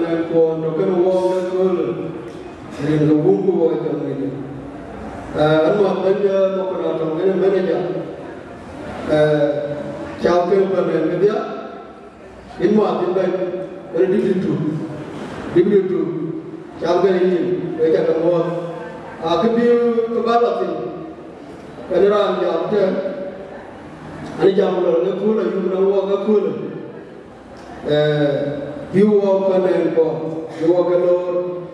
panen ko no kan wo na ko rin no bungu wo to ni anwa banja no kana to ne manager chao ke panen ke dia inma tin bai ready to chao ke ni e ka mo a ke bi ko ba la tin kan ram ja te ani jam lo ne ko la yu na wo ga ko you walk on and go, you walk alone.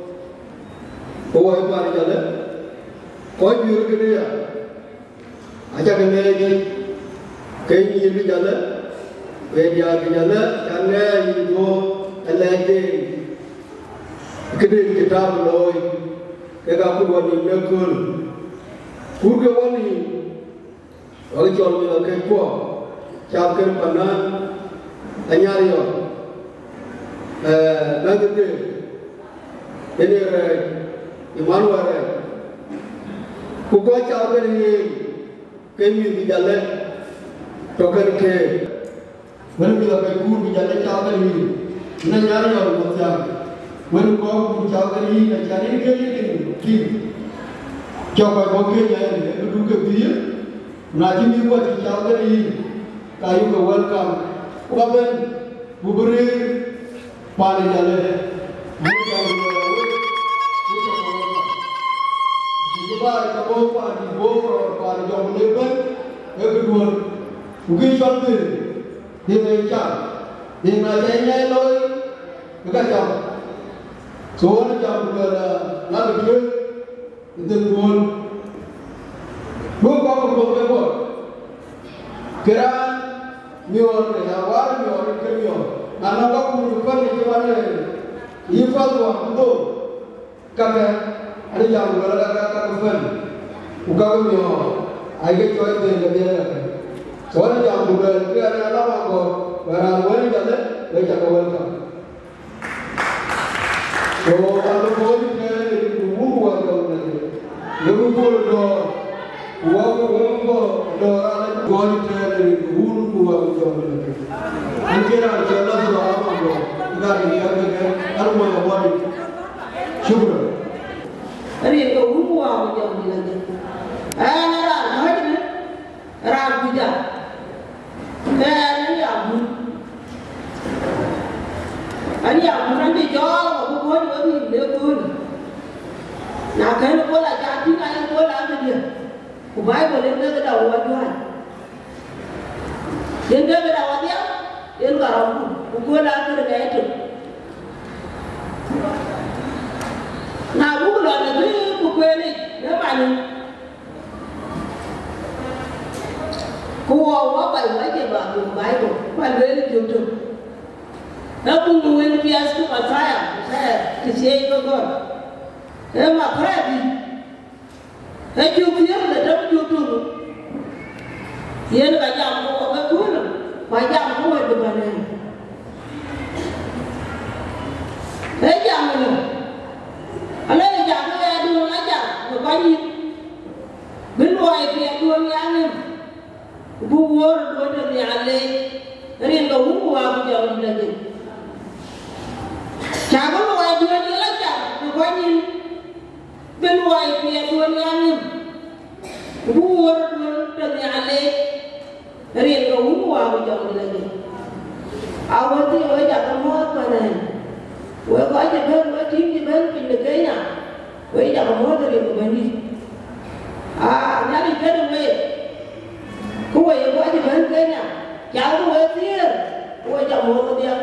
Go away, Parijale. Quite beautiful. I can imagine. Can you be Jale? Where you are Jale, and there you go, and like it. Couldn't get up low. Get up to one in the cool. Who go on in? Oh, it's all the cake for Chalker Panan and Yario. Nagade, Emmanuel, who got out of him, came in the Jale, Toker K. When we have a good Jale Chagari, Nayari was young. When we go to Chagari, and Chari King, Chaka Boke and Duke Beer, Najimi was Chagari, Kayuka welcome, Waban, Buburi. Pali jale, jika kamu pali bor pali jom lebar, ekor mungkin sampai di najanya loy, bukan jam, soalnya jam berada lalu dia itu pun, bukan bor, kira mior nyawa mior kemior. Anak aku bukan di mana ini faham tu, kakak ada yang berada bukan bukan yo, ayat cuai dia. Soalnya yang bukan dia ada lama ko, barang wali jadi baca kawan. So kalau kau ni buku ada ni, buku do, buku do ada kau ni buku ada ni. Angkira jalan tu apa tu? Negara ini ada mana wali? Syukur. Hari itu umur jauh ni lagi. Ram puja. Ni abu. Ani abu nanti jauh aku pun ni lekun. Nak kena bola jadi kaya bola apa dia? Kubai boleh kita dah wajuan. Yang dia dah wajuan. Yang baru, bukan lagi dengan itu. Nah, bukan lagi bukan ini, apa ni? Kau apa yang baru baru, baru ini jujur. Nah, bukan biasa tu saya kecil kau. Mak kerja, jujur dah jujur. Ia nak jam kau apa pun. Banyak buat begini. Jangan mana? Alah jangan ada dua aja. Begini. Beruai dia dua yang ni. Buat dua dia alih. Hari itu buat jauh lagi. Jangan beruai dua dia aja. Begini. Beruai dia dua yang ni. Buat dua dia alih. Hari itu umur jauh lagi. Awal tu awak jangan muat mana. Awak aja ber, tinggi ber pindah kaya. Awak jangan muat dari begini. Jadi ber we. Kau awak aja ber kaya. Jauh awak dia. Awak jangan muat dia.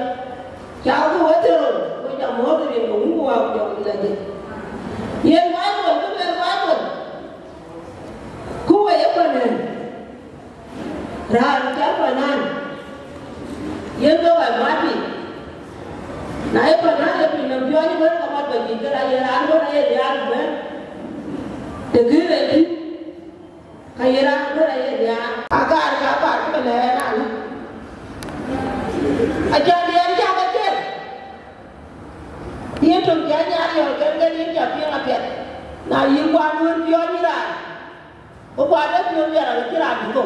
Jauh awak dia. Awak jangan muat dari umur jauh lagi. Yang Bible tu Bible. Kau awak mana? Rahan panan, yang kau mati. Naik panan, tapi nampion ni berkamat bagi kerana rahan dia ber. Tegir lagi, kaya rahan dia. Agar kapan keleran? Ajar dia kecil. Dia tu dia nyari orang dia jadi apa? Nah, yang buat pion ni lah. Buat ada pion dia lah, kira tu.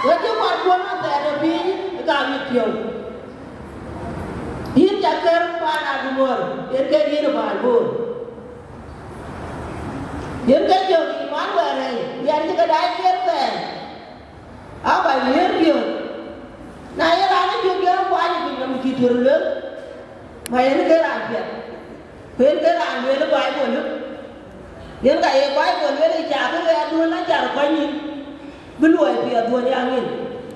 Wajib buat pun ada bini, kami pion. bor yen ke di ban bor yen ke jo ki man wa re yan ji ka dai yer pe a ba yer bio na ya ra na jo yo kwa ni bi nam ki tur le ma yen ke ra pe yen ke ra le le bai bo le yen ka ye bai bo le cha ke le du na cha kwa ni bi luai pi a du ni angin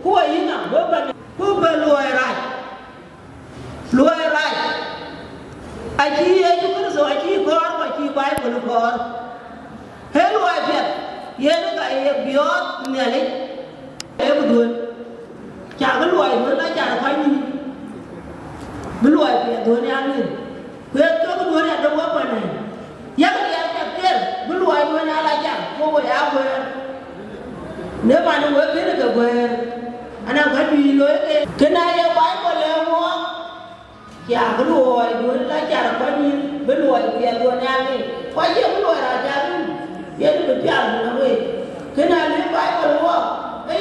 ko yi na bo ba ko ba luai ra aji ye ju ko so aji ko aji bai bo le ko he luai pe ye na ka ye bio ne le e bu du cha ko luai du na cha kwa ni bi luai pi a du ni angin ko to ko du ni a do ba ne ya ka ya ta ter bi luai du na la cha ko bo ya ko ne ma no we ke ga ko ana ka bi lo ke na ye bai bo le mo ya ko luai du na cha kwa ni bi luai pi a du ni angin kwa ye ko luai ra cha ni ye du pi a na we ke na le bai bo lo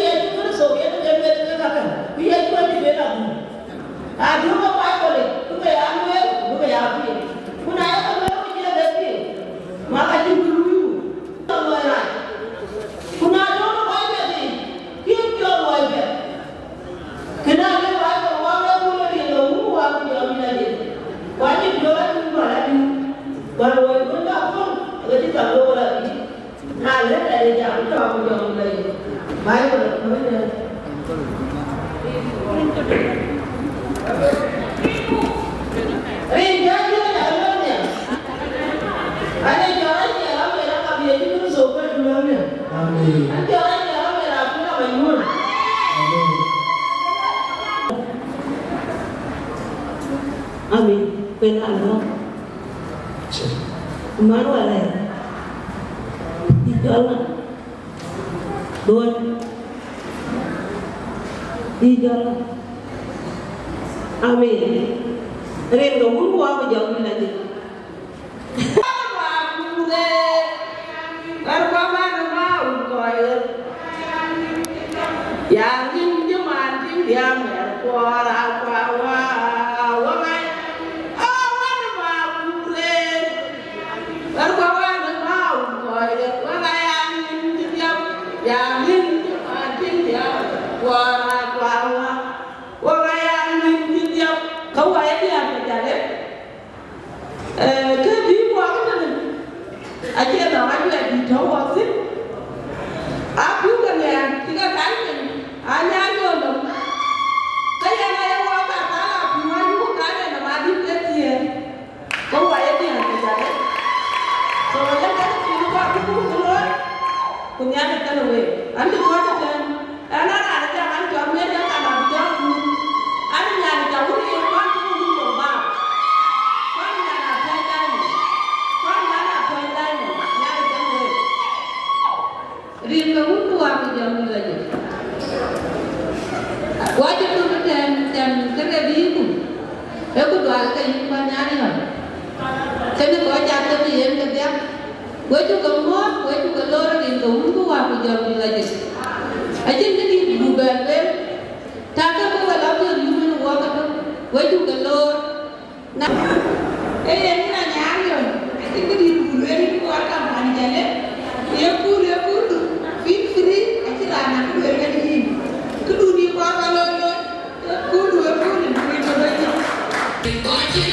ye ju ko so ye ke be ke ka ka bi ye ko ni be la a du ma bai bo le ku ke ya me ku ke ya pi ku na ya ko me ko ji le pi ma ka ji ku lu to lo ra ku na do ma bai be ni ki yo bai be ke na le bai bo wa me ku le lo mu wa ku yo mi na de wa ji do la ku ma la ni wa lo ku na ko ga ji ka lo la ni na le la de ja ku to yo mi le bai bo le ko ne Rin jadi dalamnya. Ada jalan dalam merah kami itu sobat dalamnya. Amin. Ada jalan dalam merah aku nak bangun. Amin. Amin. Penalo. Kemaru ada. Di jalan. Don. Di jalan. Amin. Rin go mun wa ko jaw ni lagi. Yang din jaman din dia mer kuara kuawa wangai awan ma pure berkuawa mau koi wangai angin dia yang din jaman din dia kuara kuawa wangai angin dia kau ayat dia berjalan ke di buang mana aja orang juga di Jawa sih aku kan yang tiga kali hanya nyolong kayak naya waka tala pimanyu kane na madi petie kau ayat dia berjalan soalnya kan itu aku keluar punya kan we andi kuat kan anak ada jangan kami ada kan jamu ada yang jauh ni kan tu dulu bang kan yang ada jalan kan yang ada jalan yang jauh rindu tu aku jamu lagi wajib tu dan kerja biru aku doa ke ibu nyari lah saya kau jatuh di yang kerja gue juga mau gue juga lor rindu tu aku jamu lagi aja jadi bukan tak aku kalau tu human work tu gue juga lor nah ini nanya yo aja jadi bukan itu akan manjane ya pun feel free aja lah anak gue kan ini kudu di kota lo kudu ni itu aja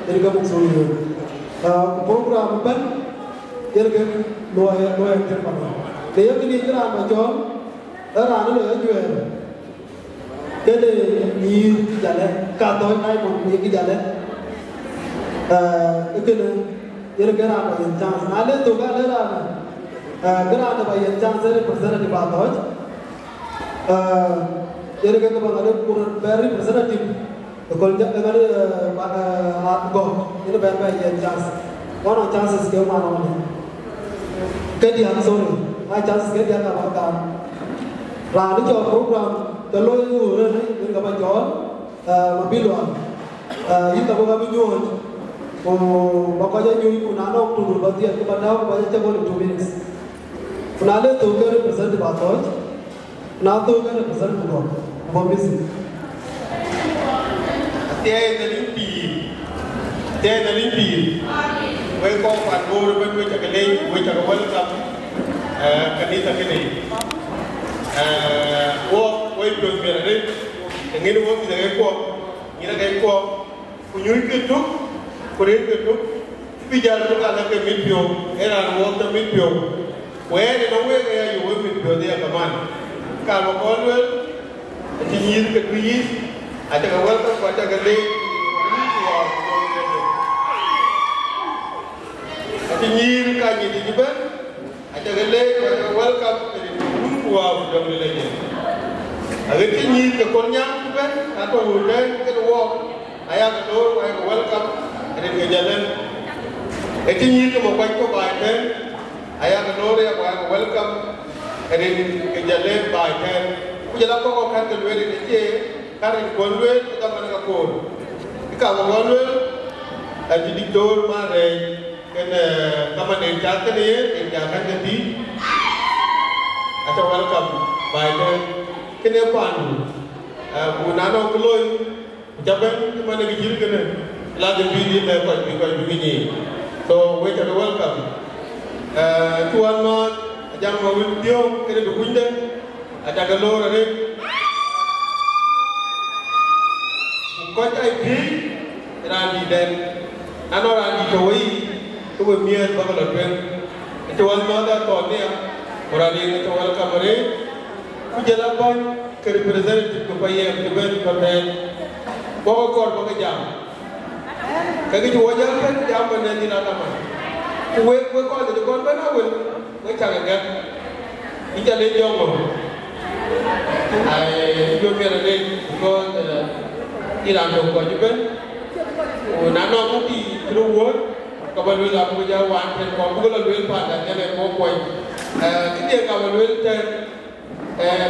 jadi kamu suruh program ban jadi loya terpana dia kini kira macam orang itu juga jadi ni jalan kado naik pun ni jalan itu jadi kira apa yang chance ada tu kan ada kira ada apa yang chance dari persen di bawah jadi kita ada kurang beri representatif kalau ada go ini beri yang chance one of chances ke mana mana jadi yang sorry chances ke dia tak makan lalu jauh program kalau itu orang ini kita jual mobilan itu apa kami jual makanya jual pun anak tu berarti aku pada banyak cakap 2 minutes lalu tu ke represent di bawah na tu ke represent bukan apa misi tiada limpi we ko pat bor ben we ta kale we ta welcome kanisa kene wo we do mere ngene wo bi da ko ngira ga ko ku nyui ke tu ko re ke tu bi jar to ka ke mi pio era wo ta mi pio we ne no we ga yu we mi pio de ka man ka lo ko le ti nyir ke tu yi ata ka welcome ko ta ga le ati nyir ka ni di ben ata ga le ko welcome ke di wa do le le age ti nyir ke ko nyam ben ato wo den ke wo aya ga do wa welcome ke di jalan ati nyir ke mo ko ba den aya ga do ya wa welcome ke di jalan ba den ku jala ko kan ke le ni je karin ko le ta man ga ko ka ga le ati di dor ma re kena kaman yang cakap ni, yang cakap jadi, atau welcome, baik kena pandu, punano keloy, jangan mana kecil kena, lagi bini lepas begini, so we cakap welcome, tuan mat, jangan mau dia kena berkunde, ada kelor ada, kau cai bi, rani dan, anak rani kawai. Tu bermiat bagai pen, itu walmada tahunnya orang ini itu wal kamera, kujalapan ke representatif kepaya keban keban, bawa kor bagai jam, kaki tu wajar kan jam mana di nataman, kue kor itu kor mana kue, kue cakap kan, ini jadi jombo, itu biar ada kor iran jombo juga, nano mungkin keluar. Kawan luar aku jawab dan kau bukan luar pada jadi kau koi. Ini kawan luar dan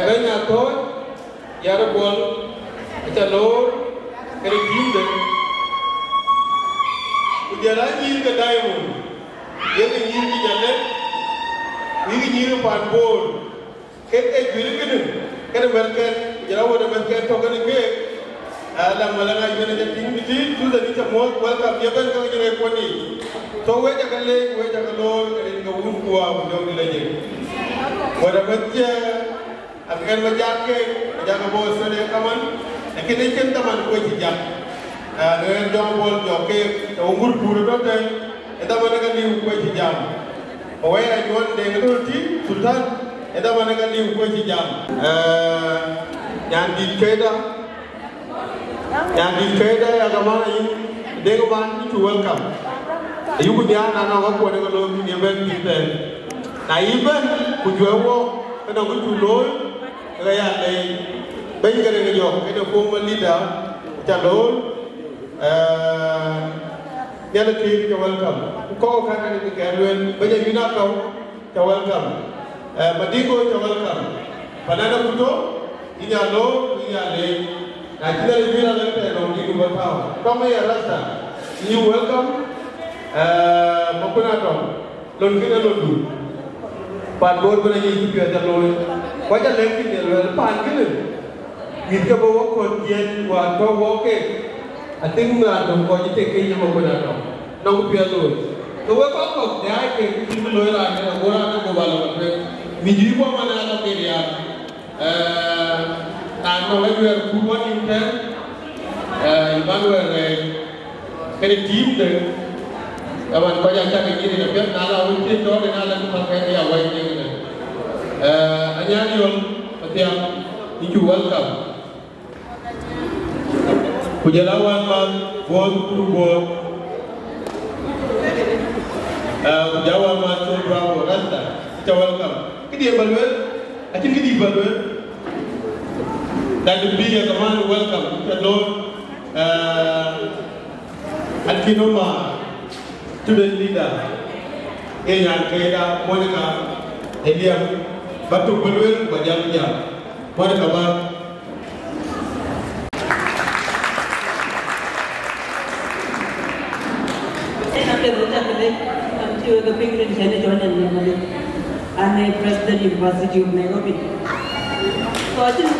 banyak tu, ya bol, calor, kerjim dan ujaran ini kedai pun, dia ini di jalan, ini panbol, kita jual kena berkat, ujaran ada berkat token ini. Alam malang aja ni jadi ini tu jadi cemol welcome dia kan kau jadi koni. So we jangan lor dari kau kuah bukan di lagi. Pada baca akan baca ke jangan bawa sesuatu kaman. Lekin ini kan teman kau hijab. Dengan jangan bawa joke umur puluh tahun. Itu mana kan dia kau hijab. Awak ajuan dengan tu sultan. Itu mana kan dia kau hijab. Yang dikeda. Yang dikeda agama ini dengan itu welcome. Ibu dia anak aku dengan lo ni event kita. Nah event kujual kena kujual raya leh. Banyak kerana jauh kena formal leader calon. Dia lebih welcome. Kau kan ini kerana banyak minat kau welcome. Madigo welcome. Padahal kudo ini alo ini leh. Nah, kita lebih lagi terlalu di luar tahu. Kamu ya rasa, you welcome. Maupun apa, lalu kita lalu. Panbor pun lagi itu biasa lalu. Wajah lagi ni lalu pan kita. Kita bawa konjen, bawa ke. Ating ada konjen teknya maupun apa. Namu biasa lalu. So apa? Dia ke kita lalu lagi. Orang tu bawa lalu. Miji pun mana ada dia. Nah, kalau kita buat intent, iban cái team đấy các bạn có yang cakap gini nak biar nala ulti tu dan nala tu pakai dia awal ni ni hanya diol setiap itu welcome pujalawan man bol bol Jawa man tu bravo ranta kita welcome kita balwel acin kita balwel dan lebih yang teman welcome kita lor Alkinoma student leader yang kaya Monica Eliam batu belwel bajamnya Monica ba saya nak berbicara tentang antara kepentingan saya joinan yang ada ane President University of Nairobi so acin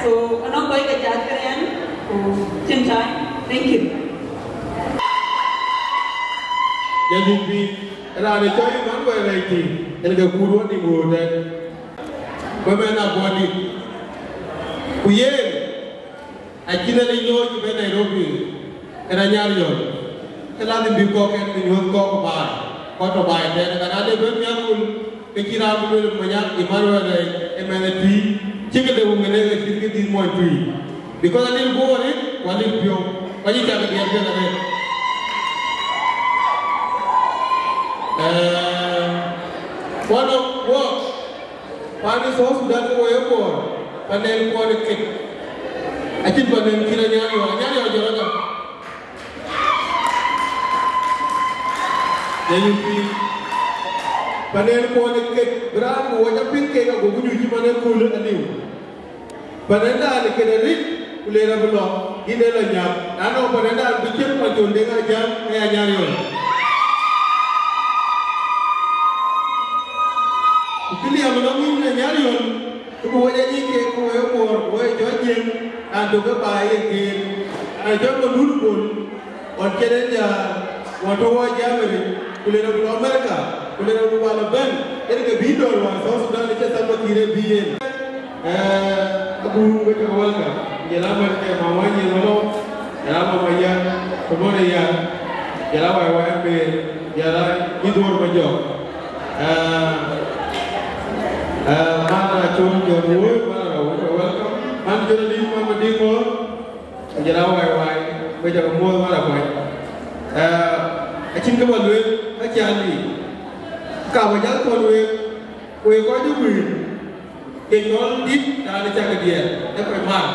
So, anong baik kerja kalian? Cinta, thank you. Jadi bi, ada coy mana lagi? Yang ke kuruan di godan, bagaimana body? Kuyen, akhirnya lino di Nairobi, kerana nyariyo. Kalau di Bangkok kan minyak kok bar, kota bar. Dan kerana ada banyak pun pikiran pun banyak iman ada MNT. Jika dia mengenai sedikit di mana tu, because ane go ane, wali pio, wali cara dia ane. One of work, pani sos sudah tu airport, panel port kit. Acin panel kira nyari aja orang. Jadi panel port kit berapa wajah pinke ka go guju panel kul aliu. Panenda ni kena rit kulera belok ini lenyap. Ano panenda bikin macam dengan jam kayak nyari. Pilih yang menolong ni nyari. Tuh wajah ni ke kue por, kue jojeng, ando ke bayi ke, ando menurut pun, orang kerja, orang wajah meri, kulera belok mereka, kulera belok leban, ini ke bidor, orang sudah ni sama kira biyen. Aku baca awal kan, jalan mereka mamanya nolong, jalan mamanya, kemudian ya, jalan awal ber, jalan hidur majok. Mana cun jauh, mana rawat welcome, mana jalan di mana di mana, jalan awal baca semua mana baik. Acin kemal duit, acin ni, kau jalan kemal duit, kau kau juga. Kenal di dalam cara dia, apa mal?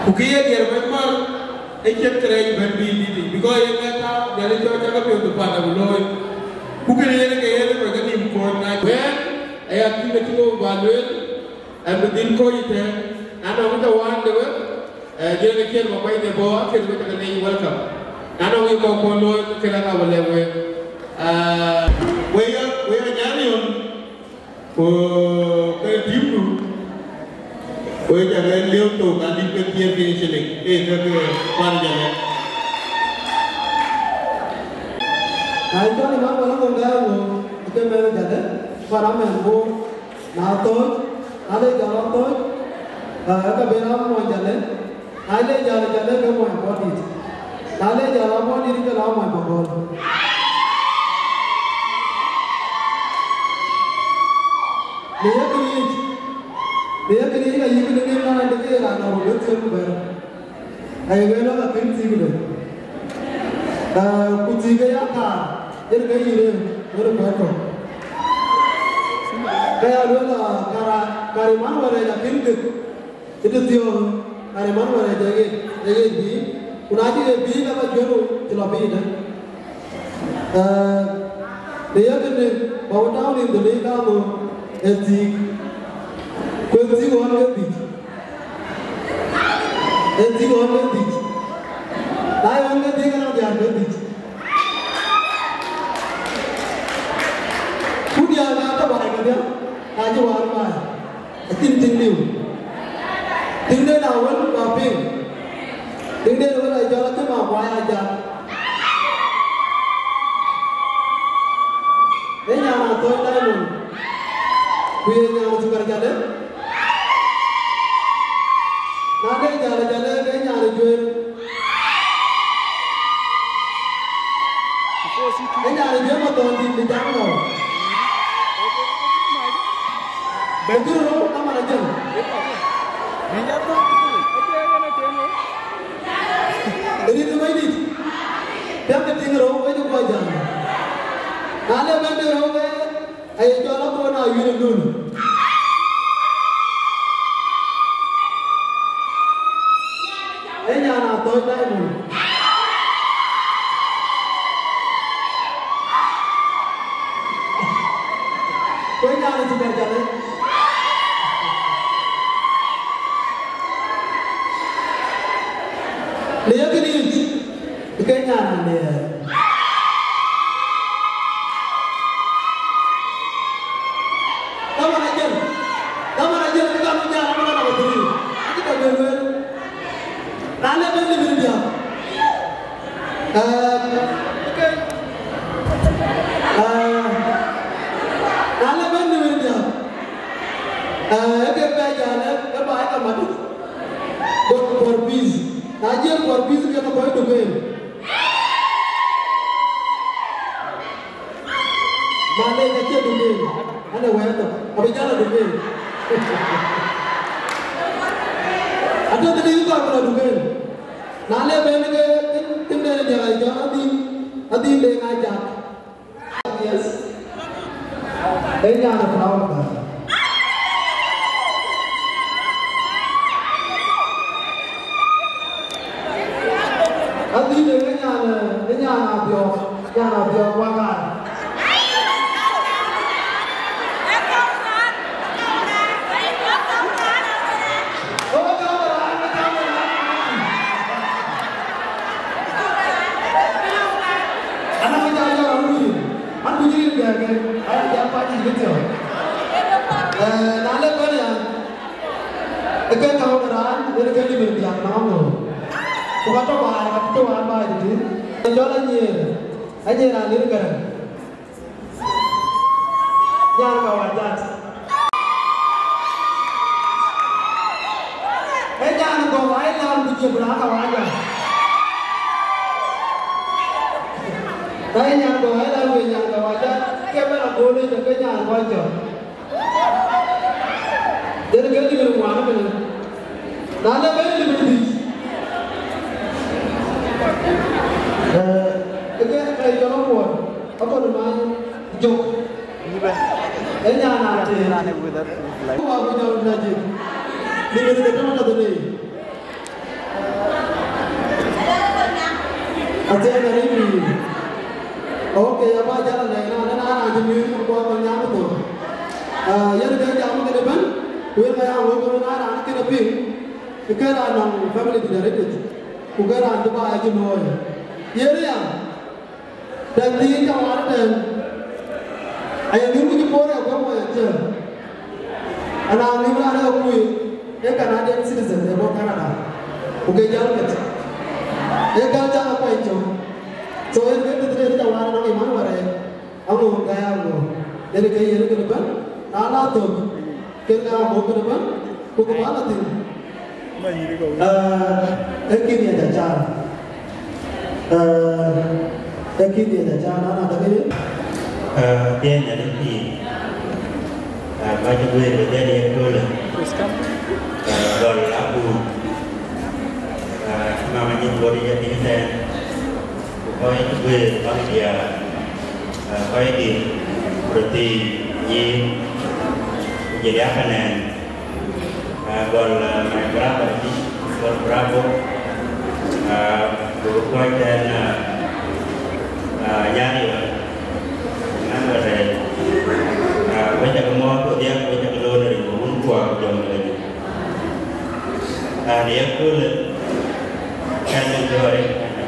Bukiya dia memang ekip kerja berbi di, because yang kata dari cara cara pun tu pada mulai. Bukiya dia kaya dia pergi import naik. When ayat kita kilo baluel, abdin kau itu, anak kita wan dewa, dia kira bapak dia bawa, kira kita kena welcome. Anak kita kau kolor kira kau boleh we. We nyari on. Cái điểm luôn, bây giờ cái liêu tổ cả đi cái kia kia sẽ lịch, cái quan trọng này. Ai cho nên nó không ra rồi, cái mấy cái đấy, và nó mình mua, nào tối, ai đây giờ nó tối, cái bên nó mua giờ đấy, ai đây giờ cái mua hàng body, ai đây giờ nó body cái nó mua hàng body. Dia kini kan ibu dengan mana dia nak orang betul ber. Ayah kita nak kunci kita. Kunci kita apa? Jadi kaya ini orang berapa? Kaya orang kariman orang yang kunci. Itu dia kariman orang jadi bi. Unadi bi apa jual jual bi dah. Dia kini bawa tahun ini dia kamu etik. Kunci orang lebih, etik orang lebih, tapi orang lebih kan orang lebih. Punya apa bahaya dia? Aja orang mana? Tin liu, tin dia lawan baping, tin dia lawan aja aja. Ini anak tuh tadi pun, punya yang suka jalan. Nanti jalan-jalan dia nyari jual. Dia nyari jual motor di jalan. Betul loh, nama aja. Jadi tu mai ni, dia keting roh, itu buat jalan. Nala benda roh, ayat jual apa nak yun dulu. Ini anak toy dah pun. Kau jangan cakap jalan. Dia kini, kayaknya dia. Kamu aja kita punya apa nama betul? Kita berdua. Nala benda dia. Okay. Nala benda dia. Okay, jalan, kebaik amat. For peace. Najib for peace kita boleh dukung. Mana yang kita dukung? Anda wajib tu. Apa jalan dukung? Ada tadi juga apa dukung? Nale benda kita dia aja adi le aja. Yes. Ini ada perawan. Adi le nya abio wakan. Nale benda, ikan kau beran, dia kali berdiam nama. Bukan tu bahaya, tapi tu apa itu? Jualan aja nanti kan. Jangan kau wajar. Jangan kau wajar, jangan bikin berapa wajar. Tapi jangan kau wajar, jangan kau wajar. Kemana boleh juga jangan wajar. Jadi kali berumah mana? Nada benda berdi. Kita kalau buat apa namanya jok. Ini anak ada. Aku baru jauh lagi. Di mana mana tu ni? Aja dari ni. Oke, apa jalan lain? Anak ada ni buat banyak tu. Yang dia jamu ke depan. Kue kaya awal kalau anak kita pin, kita orang family tidak ada, kita orang tu bawa aja mau. Iya dia, dan dia jawab dan ayah dulu ni pora apa mau aja. Anak ni mana ada kue, dia Canadian citizen, dia bawa Canada, kue jalan ke, dia kalau jalan apa itu, so dia tu jawab orang iman warai, aku gaya aku, jadi kaya ini ke depan, nala tu. Kita mau ke depan, buku mana tu? Ekini ada cara. Ekini ada cara, ada ni. Dia jadi ni. Macam gue berjadi yang dulu. Kalau aku, namanya gue jadi ni. Kau itu gue bagi dia, kau ini berarti ni. Jadi apa nih? Gol berapa sih? Gol berapa? Berkuat dan nyari lah. Nama saya. Banyak kemau tu dia banyak keluar dari bawah kuat jauh lagi. Dia pun kan menjual,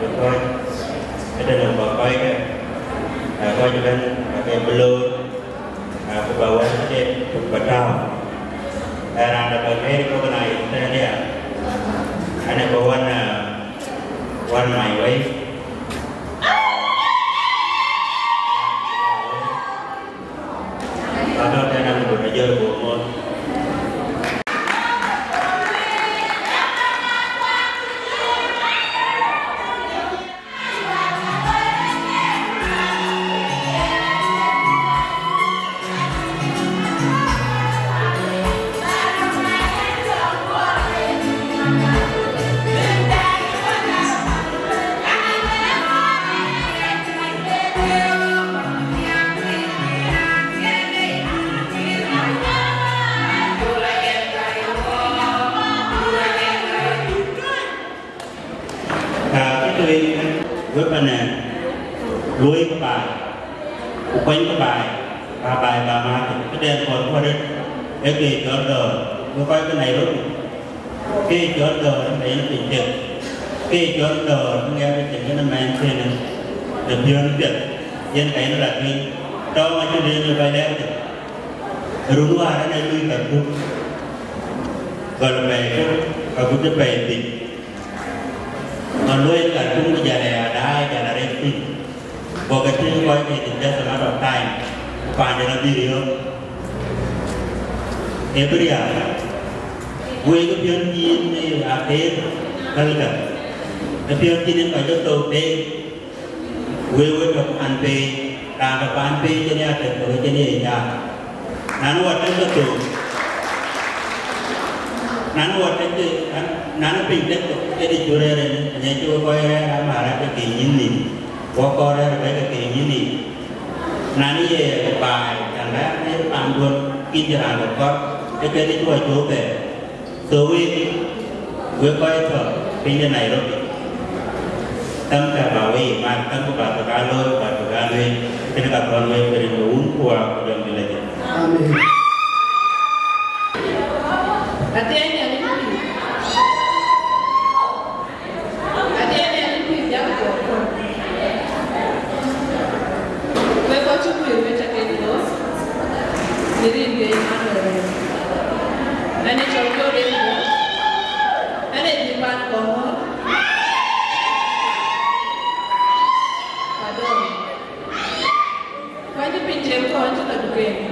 berkuat. Ada nombor koi kan? Koi juga pakai belur. Ke bawah dia berbatau. Orang ada Amerika kena Australia. Ada bawa one my wife. Kalau saya nak belajar bomo. Với bên này lối các bài, quanh các bài, bà má cái đèn còn qua đây, cái gì chọn đời, tôi coi cái này luôn, cái chọn đời nó thấy nó tình trực, cái chọn đời nó nghe cái tình cái nó mang trên này, được chưa nó việc, dân cái nó là gì, cho mà cho đến như vậy đấy, đúng qua cái này lui cả luôn, còn về cái cũngจะvề thì Lalu yang kadung berjaya ada jalan reti, bagai tu kau ini tidak selama time, panjang video, every hour, gue itu pion ini akhir kali kan, pion ini kau jatuh deh, gue dapat anpe, dapat anpe jadi ada, jadi ya, nanu ada tu. Nanu waktu itu, nanu pindah jadi juara ini, hanya cuma kau yang marah ke kini, kau yang baik ke kini, nani ye baik, karena ni panduan kinjaran kau, jadi cuma coba, soalnya gue kau itu pindah Nairobi, tanpa bawa, tanpa batu galon, kena kapal gue beri kuah yang dilaju. Amin. Hati-hati yang ini. Hati-hati yang ini jangan bohong. Gue kau cukup ya gue cakap itu. Jadi dia mana? Ane contoh dia itu. Ane di mana kau? Aduh. Kau itu pinjam kau itu tak bukan.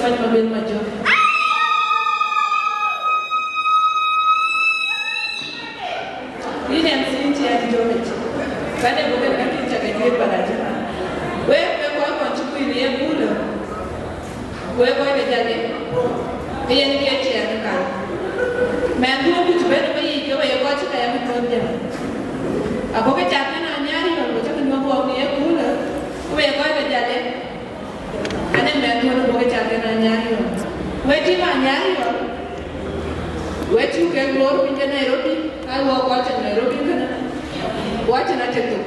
Mobil maju. Ini yang sini yang jauh. Karena bukan kaki jaga dia pada jalan. Gue kau kontribusi dia mula. Gue kau berjalan. Dia ni dia cian kan. Mentu aku cuba nak pergi kau kau cakap yang betul dia. Aku kecakap nak nyari orang cakap dua buah dia mula. Gue kau berjalan. Ane mentu aku kecakap nak nyari orang. Wetin ma nyari wa? Wetin ke glor pinja Nairobi? Ai wa wacha Nairobi kana? Wacha na chetu.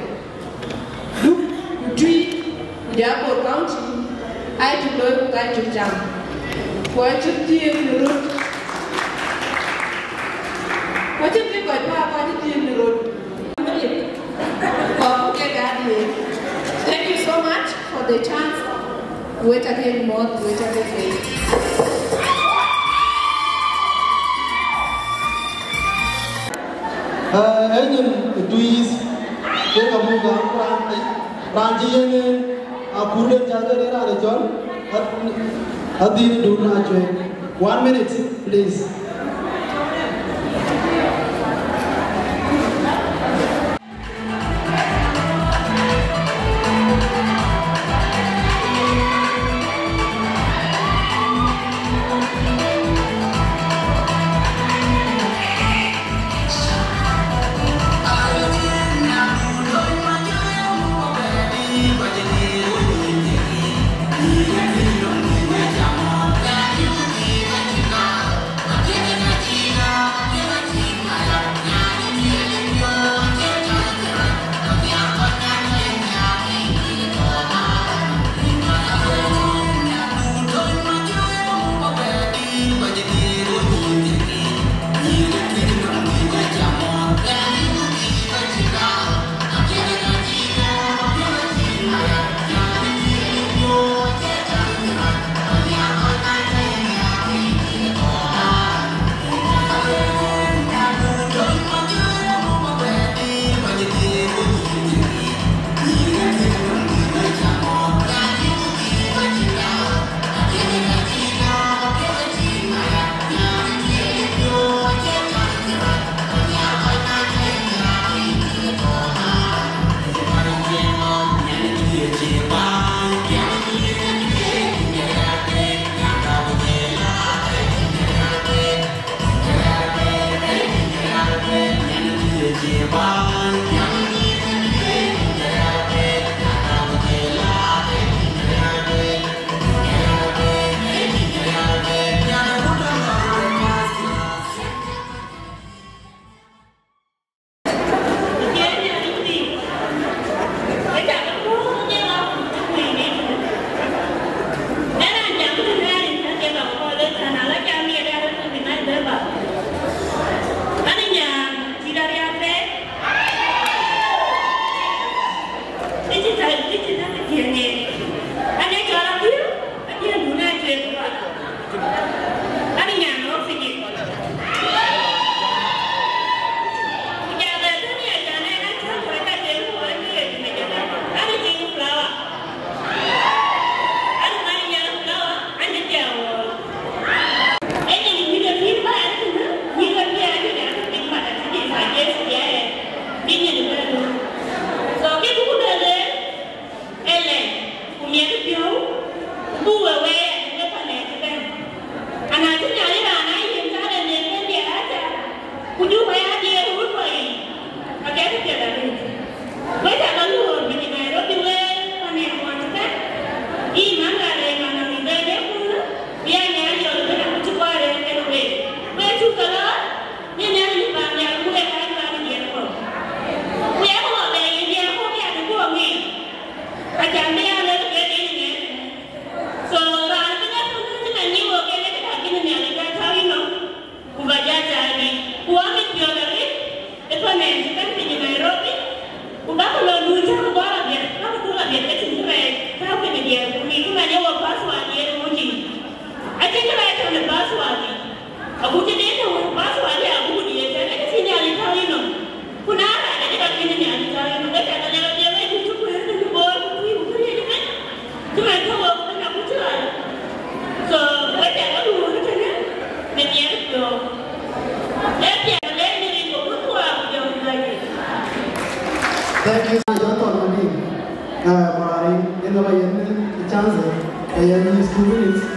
Duk kutui Japo County. Ai tu glor kai tu jam. Wacha tie nurut. Wacha ke koi pa wacha tie nurut. Thank you so much for the chance. Wait again more, wait again. Engin tuis ke kamu gang ranji ini apurde jaga dera ada John hadi dulu aja 1 minute please. Yeah. Thank you, John Madi. Marari, in the chance, I am used 2 minutes.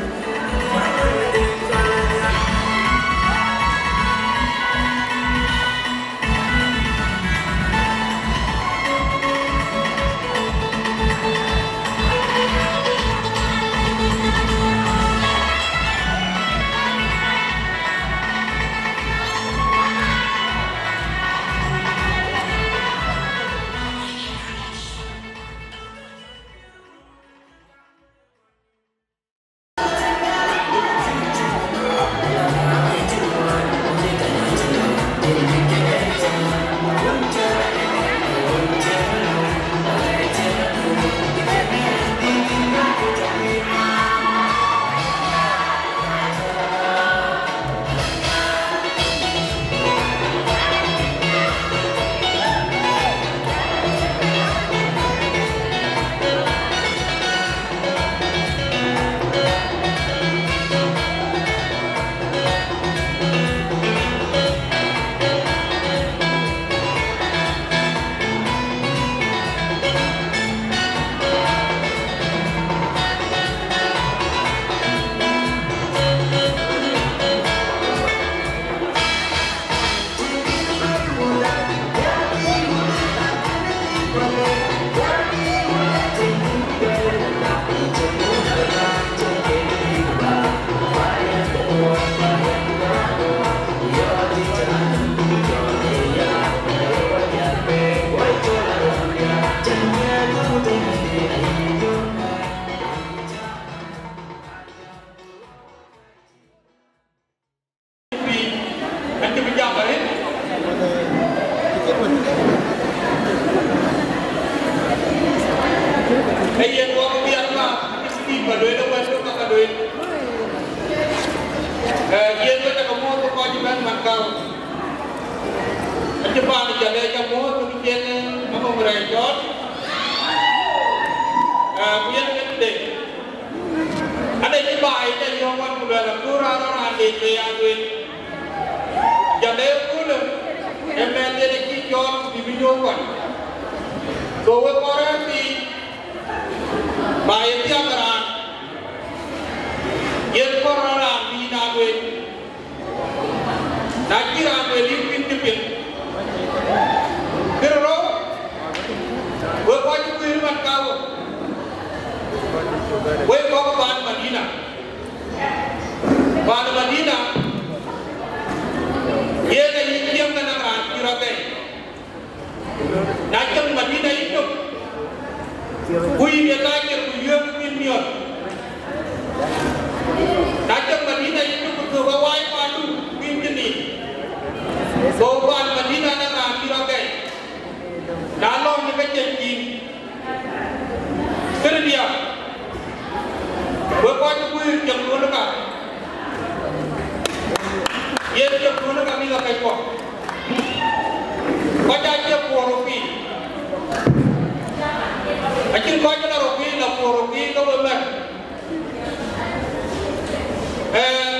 ki ko ba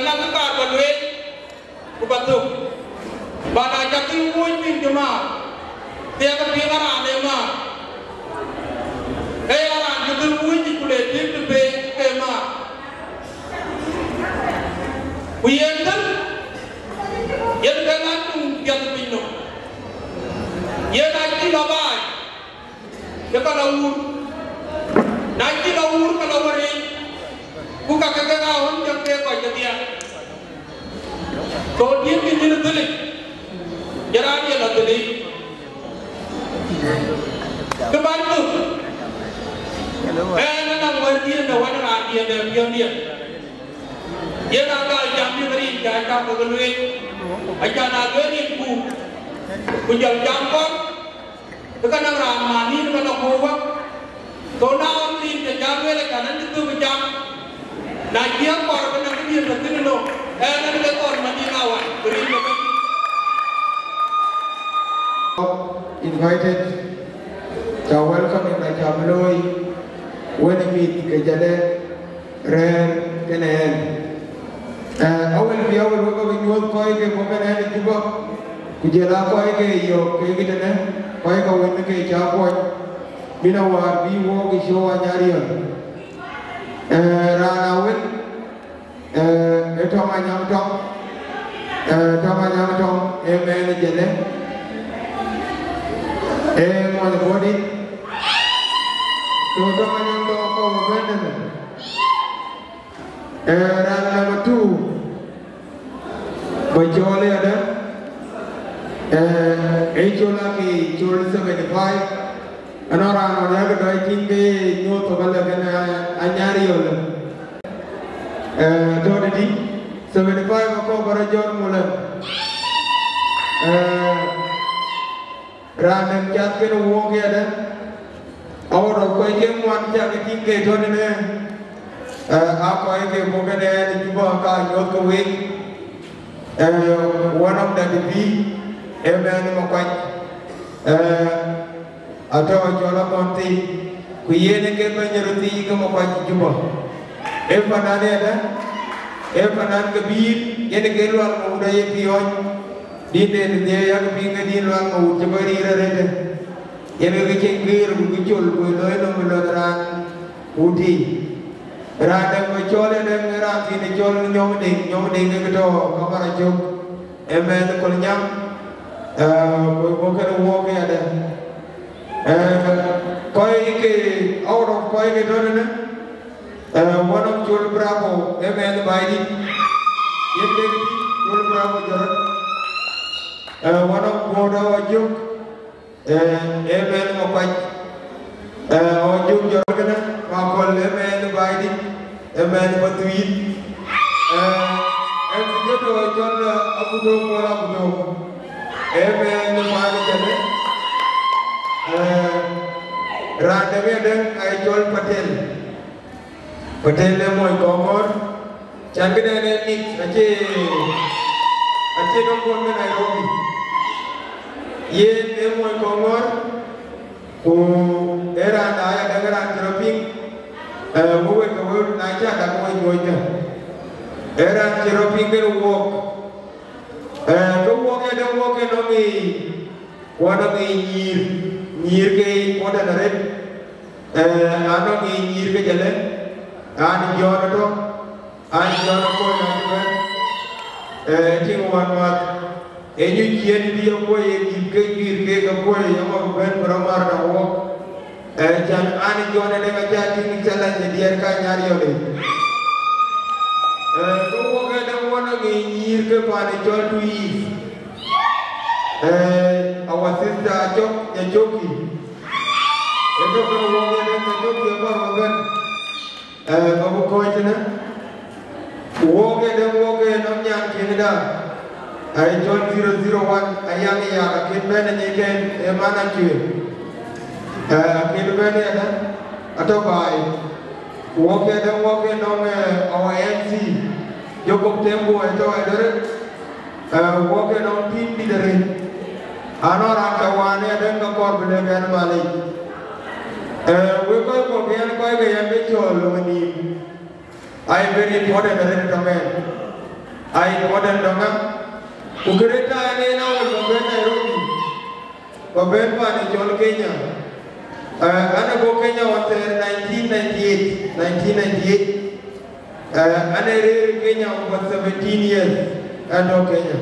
na ka ba lwe ku ba tu ba na ja ki wo pin jama te ka pi ngara ne ma ara ju tu wo ji ku le ti be ke ma ku yen dan yen da na tu ya pin no yen na ki ba ba ya ka la ur na ki la ur ka la wari buka kagak ahon jam dia kau jadi तो दिन की दिन तुले जरा ये ना तुले कबाल तो ना वर्दी ना वन राती ना बियम dia ये ना का जामी बरी जाता बगलवे अच्छा ना गरी ku jam ko to kana ramani kana kowa to na amri te jamwe le kana tu jam na dia kor kana dia betul no na ke kor madina wa beri invited to welcome in Jamloi when we ke jale ren kenen awal biya wa ko bi nyol ko ke ko kana ni juba kujela ko ke yo ke gitene ko ko wen ke cha ko bina war bi wo ke sho anyari rana wen etoma nyam tom men jele mo le body to toma nyam tom ko bende rana number 2 bajole ada chola ki chol 75 anora no ya ga dai kinge no to bala kana anyari yola do di 75 ko bara jor mula ranan chat ke no wo ke ada awro ko ke muan ja ke kinge do ne a ko ke mo ke ne juba ka yo ko we one of the Amen mokwaj atau jola konti kuyene ke penyeruti ke mokwaj juba panane ada panan ke bir yene ke luar muda ye pion dine de ya ke pinga di luar mu jebari rede yene ke cengir bu jol bu loy no melodran udi rada ko chole de rati ni jol nyom de ke to kamara jog amen ko nyam mungkin uang ada, koi ke out of koi ke dona na, one of jual berapa, emang bayi, yang lagi jual berapa jarak, one of boda wajuk, emang ngapai, wajuk jarak na, makol emang bayi, emang batuin, sekian tu jual abu dong. Amen mari jane rada me den ay jol patel le moy komor changene ne mix ache no kon me Nairobi ye ne moy komor ko era na ya dagara dropping wo ko na cha da ko joja era dropping ke walk don't walk no me wana me nyir ke poda dare ano me nyir ke jale ani jona ko na ting wan mat enyu jien bi ko ye ke nyir ke ko ye mo ben bramar da wo jan ani jona de ga jati ni chala ni dier ka nyari yole ko ga da wana me nyir ke pa ni jol tu yi our sister Joki itu kalau wongnya dengan Joki apa mungkin kamu kau itu na wongnya namanya Canada John 001 ayam ya kita ni kan mana cuy kita ni ada atau baik wongnya namanya our MC Joko Tembo itu ada wongnya namanya tim di dari Anor akawane ada ngakor benda malai We go for the I very important I important Ukreta and Nairobi. Babemba and John Kenya. Anabo Kenya was 1998. And Kenya was 17 years. And Kenya.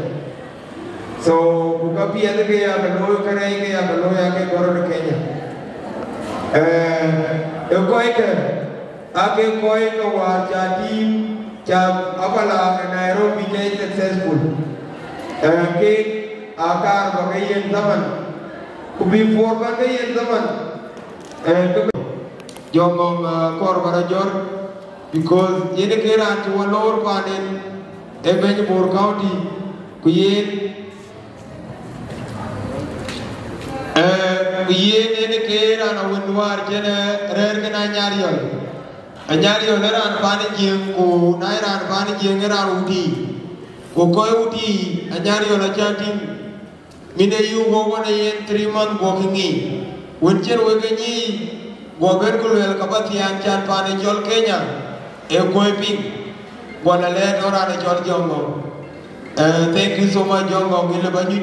So, Bukapi Adagaya, the Lower Karaya, the Loya Kenya. Koika Ake Koika was a team, Apala and Nairobi became successful. Cake Akar Bagayan Zaman. Could be 4 Bagayan Zaman. Jongom Korbarajor because Yenekera to a lower part in Ebenjabur County, Kuyen. Kuyen Yenekera and a Windwar Jena Rergan Anyarion. Anyarion and Panijim, who Naira and Panijim and Uti. Uti, Anyarion a chatting. Mine you go 1 year 3 months walking in. Winter Wagani, Gobergul Kapati and Chan Panajol Kenya, a Goiping, one a lead or a George Jongo. Thank you so much, Jongo, Gilabani,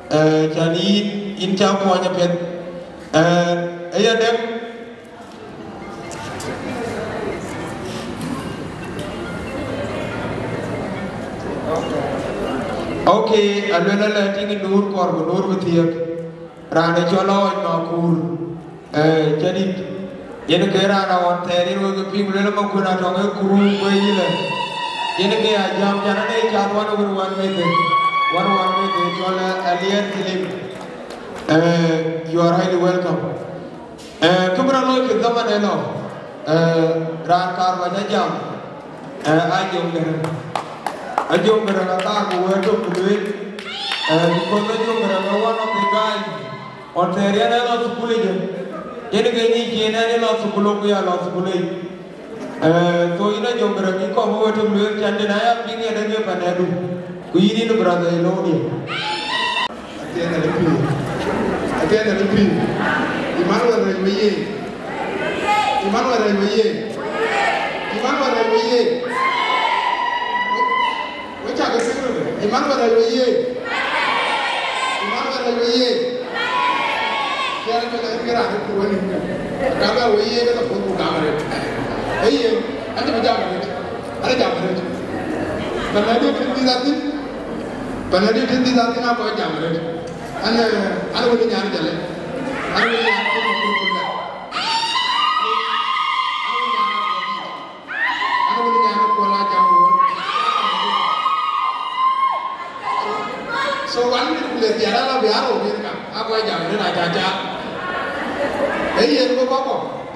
Chani, in Champon. Okay, I'm going to let you know Corbin with you. Rana Jolo and Nakur, Jenny, Yenakera on Terry with the people in Makuna Tonga Kuru, Wayla. Yenaka, Jam Janane, Jan 1 over 1 minute, 1 minute, Jola, Alien Kilim. You are highly welcome. Kumra look at Zamanello, Rankar Vajajam, I don't get a car who went up to do it because I don't get one of the guys on the area of School. Yenagani, and lots of Colombia, lots of Bully. So in a geography, come over to Luke and I am being a new Panadu. We need a brother alone. Again, a repeat. Emmanuel Remaye. Emmanuel Ayoye. So one minute, the other will be out of it. I'm going down and I got out. Hey, you go up.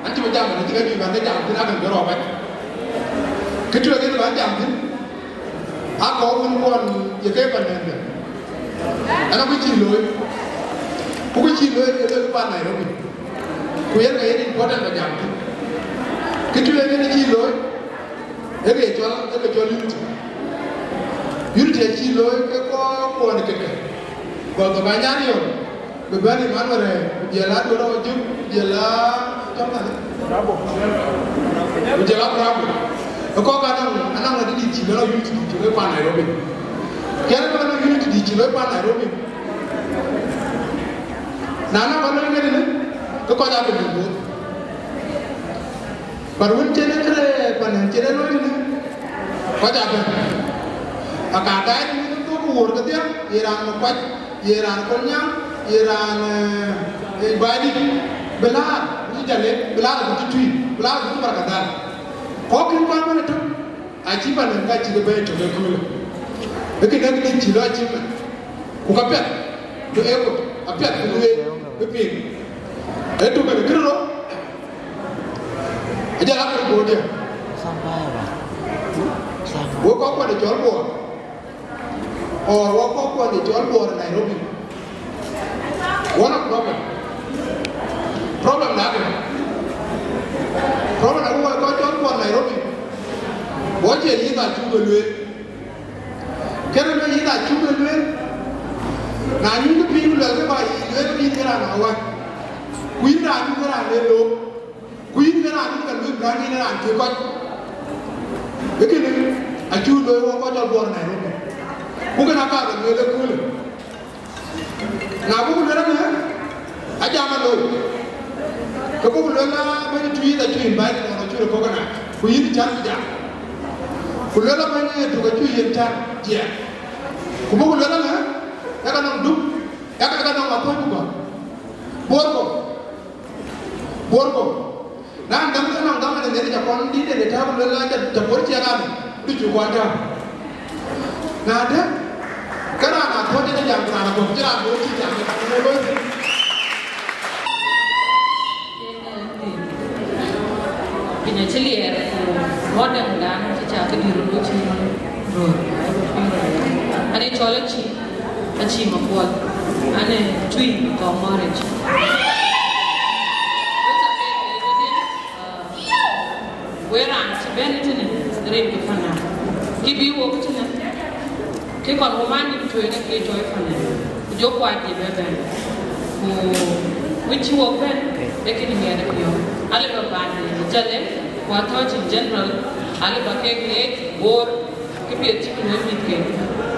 Until we jump and get you and the jump, you're not going to go back. Could you get about jumping? I call one you gave an end. And I'm with you, Lloyd. Who is you, Lloyd? You look about Nairobi. We are very important for jumping. Could you get any Lloyd? Every unity. Unity and Chilo, go on the kicker. But the Banyanio, the very Manuel, Yella, Yella, Bravo. A coconut, and I'm not Chilo unity to live on Nairobi. Can I unity to live on Nairobi? Nana, what are you getting? The Kodak will go. But when General, what happened? A guy to work at them, Iran Quat, Iran Konya, Iran Badi, Belad, Belad, Belad, Barakadan. Hawking Parliament, I keep an invite to the bed to the cooler. The Canadian Chilo achievement. Ukapet, the airport, a pet to the pig. They took a girl. I just have to go there. Woke up on the job board. Or walk up on the John Board in Nairobi. One of problem. Problem nothing. Problem who I got John Board Nairobi. What you need that you will do it. Can you need that you will do it? Now you the people that live by you will be there and our. We are not going to Queen Garan can look running around to cut. Again, I choose the one got born. Who can have a little cool? Now, who will let her? I jam a load. The book will learn when you treat the tree invite on a tree of coconut. Who eat the chance down. Who let up when you to a tree in town. Yeah. Who will let her? I can't do. I can't know a Borgo. Now, I'm going to come and then Japan did the table like the Portugal, which you want out. Now, Karana, I told you the young man of Jam, in a chilly air, modern land, which I could do road. And it's all a cheap of what, and a twin or marriage. Where I'm Benetton, the Red Fana. Give you walk to them. Take on romantic to a joy for them. Joe White, the baby. Which you open, they can hear the pure. Aliba Bandi, Jale, what thought in general, Aliba cake, or keep your chicken with cake.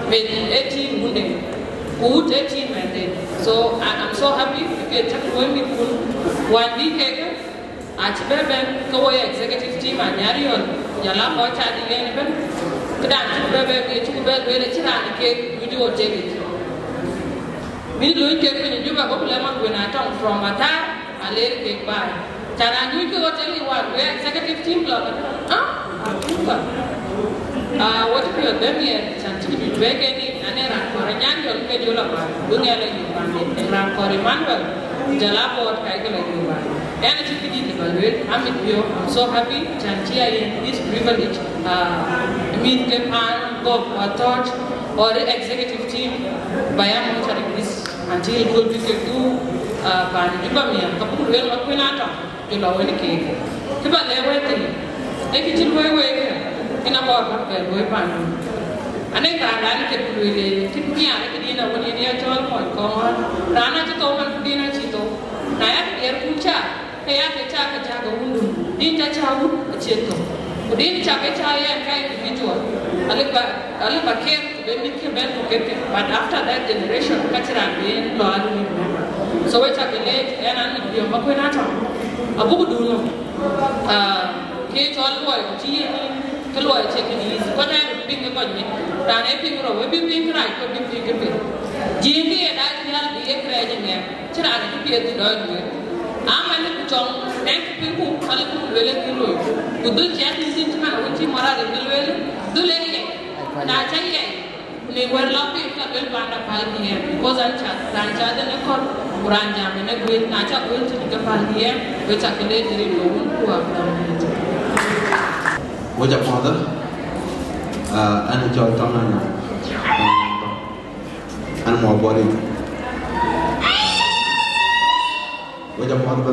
With 18 wounded. Good 18 men. So I'm so happy if you take women with 1 week. At Bebe, go executive team and Yarion, Yalam or Chadi Yanibin, Kudan, Bebe, to bed with a chiran cake, we do take it. We do it in Juba Lemon when I come from Matar, I let it take by. Taran, you go tell you what, we're executive team club. What if you're them yet, and to be begging and then for a young Pedula, Bungala, and Ram for Emmanuel, Jalabo, Kaigala, and I'm with you. I'm so happy that here in this privilege, meet Japan, go or touch or the executive team by monitoring this until good we can do Banibamia, Kapu will not win out to the one cake. Kiba Leway, take it away in a more weapon. And then I can really tip me out of dinner when you're near 12 point. Rana to Toman dinner Chito. I have air pucha. I have a chaka wound. Didn't a chow a cheto. Who didn't chaka and kind individual. I live a care to be making bed to get it. But after that generation, Kachara being Lord remember. So it's a late and I'm your Makwinata. A book do no. Kate all boy, G. Kaloi taking easy. What I'm being about me. Ran a ping or a big right or big big. G. and I have the encouraging them. Chara to be at the dog. I'm a little John, thank people who are little well. Who do chatting into my own team or other will do lady. And I tell you, they were lucky if I built one of Palkia because I'm Rancha than a court, Ranjam and a great Nacha going to the Palkia, which I can later in the woman who have done it. What's your father? And enjoy Tomlin and more body. What's your father?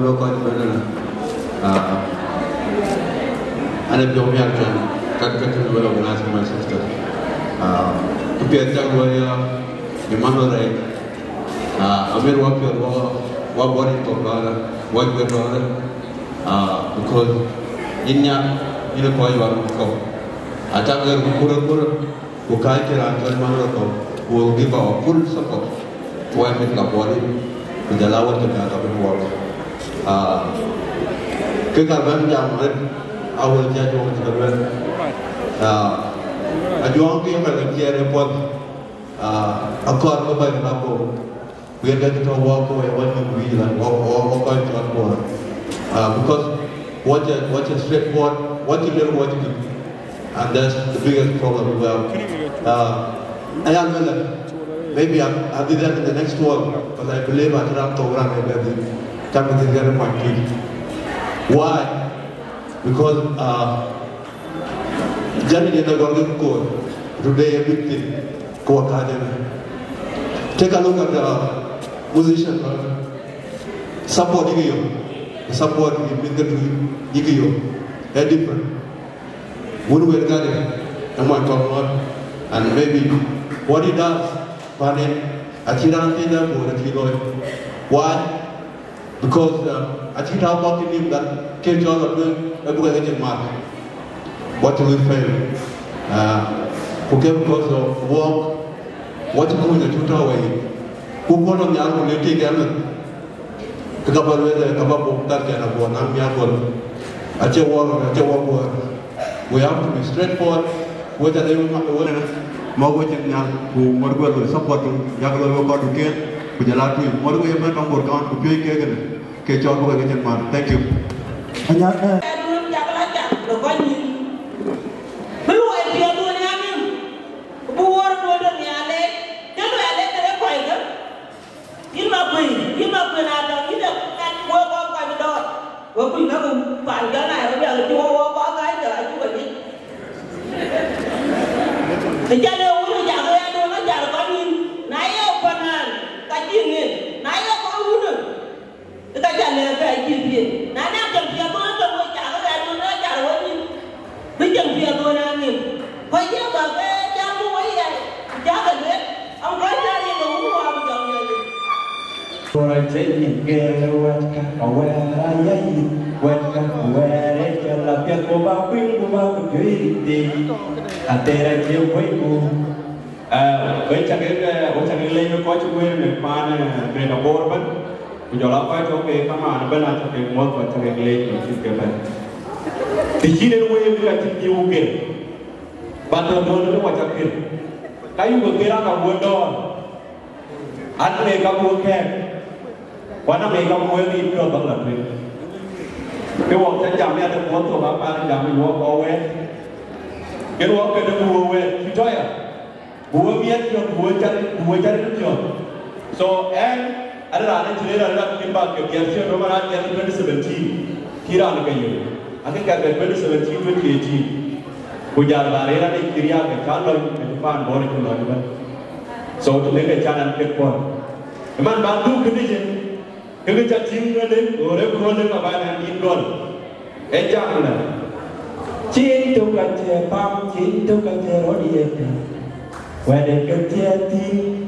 And if you're young, can't get to well organizing my sister. To be a young lawyer, Emmanuel, Amir Walker, what body to what we're because in a boy, you are go. I tell you, who can't get out of Manolo, who will give our full support to make the body with the lower to the world. Kick our jam, I will judge over the red. A young game at the care report, a car by the number. We are going to walk away when we and walk on board. Because watch a straightforward, what you do, what you do. And that's the biggest problem we have. Maybe I'll be there in the next one, but I believe I can program maybe coming together my team. Why? Because Johnny in the Golden Code, today a big thing, take a look at the musician supporting you, support you, they're different. Wouldn't we got it? And maybe what he does, Why? because I think how about him that came out of the agent mark. What will fail? Forget because of work, what to do in the tutor way. Who want on the album, they take them. The couple of the couple of that kind of one, I'm young. I tell you, we have to be straightforward. Whether they want to win, Morgan who Morgan will support Yagalo got to get with the Latin, Morgan went on board down to pay Kagan, catch up with the man. Thank you. So, and ada today ada kimbang ke biasa Ramadan yang 2017 kira nak kayu. Akhir kata 2017 2018 hujan barera ni kira ke calon ke depan boleh keluar. So tu mereka jangan kekuat. Eman bantu kini je. Kini cacing ada orang orang apa yang indol. Jangan lah. Cinta kacau pam, cinta kacau rodieta. Wede ketiati.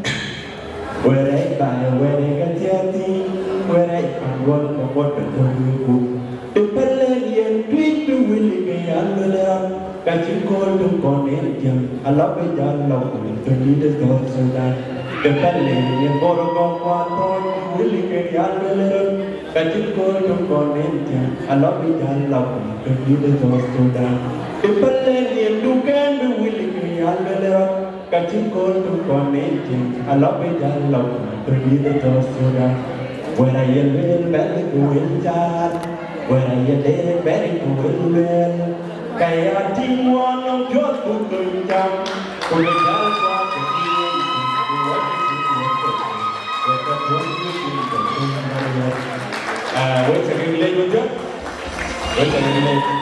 Where I buy, where I get yeti, where I can run the water to you. The Paladian tweet to Willie Alvera, catching cold to Cornelium, a love it down low, to lead us go so that the Paladian Borgo to Willie Alvera, catching cold to Cornelium, a love it down low, to lead us go so that the Paladian Dugan to Willie Alvera. Catching cold to connecting, I love it, I love it, to be the toast to that. When I am well, very good, when I am dead, very good, well. Kaya ting one of your good jump, to the dance of the king, to what what's a good language? What's a good language?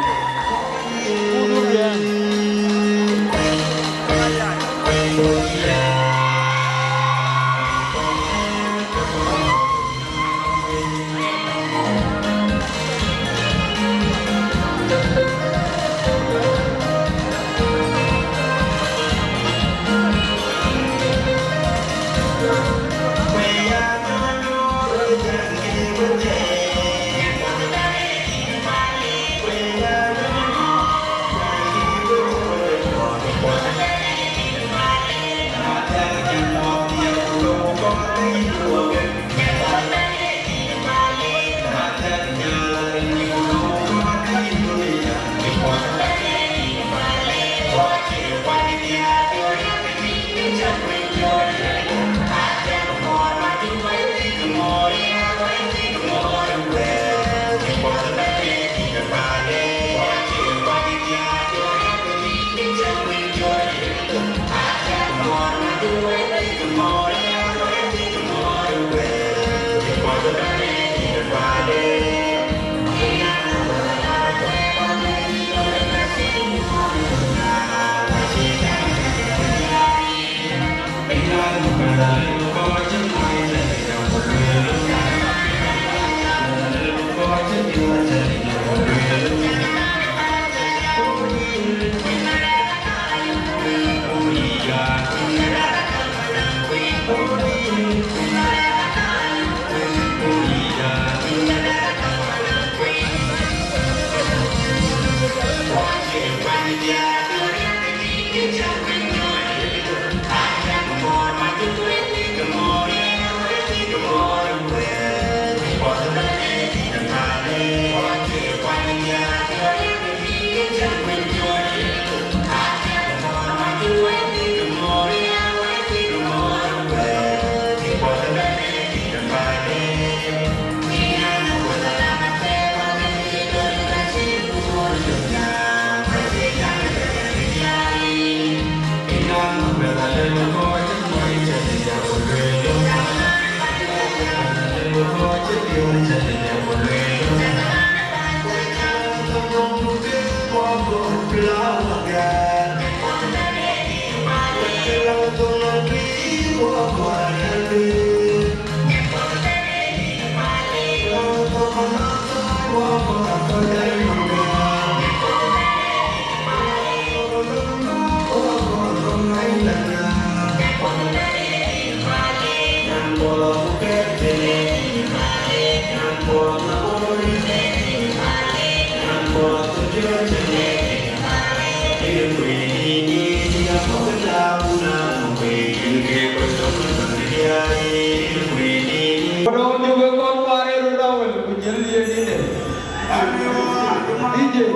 We're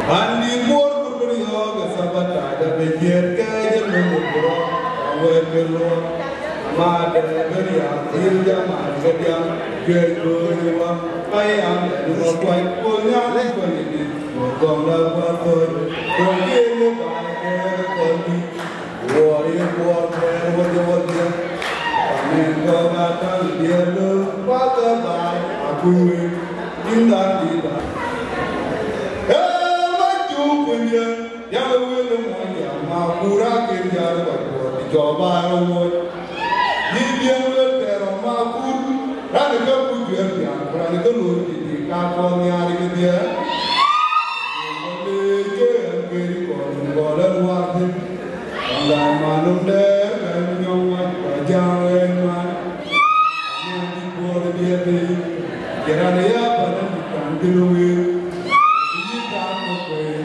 Andi mor kuryo ga sabata da bejer ka jelo mukro awer gelo ma da gariya irja ma gadiya gelo wa ayam ni mo kwai ko nya le ko ni ko gom la ba ko ko ye le ba ko ni wo ye ko wo de wo de ne ko ba ta ye lo ba ta ba aku inda di ba Makura kerja berbuat dicoba ruwet. Dia berteror makur, rani kepujuan dia, rani telur di kakon nyari ke dia. Mereka yang beri kolam waktu, anggai manum der, nyawat bajang leman. Nanti buat dia ni, kira dia pada bukan keluar. Ini kamu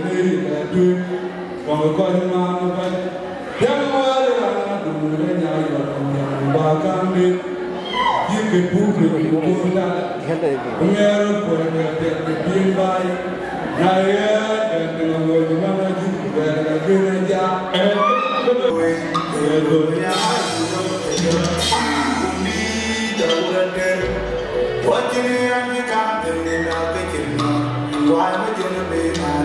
beri kadu. Kau makan, yang mana dulu nyai orang bakang di, jika publik pula, pengeru punya terkepil baik, naya dan dengan mana juga kerja, dunia undi jalan der, wajib yang kami nak kena, wajib yang benar.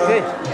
Okay.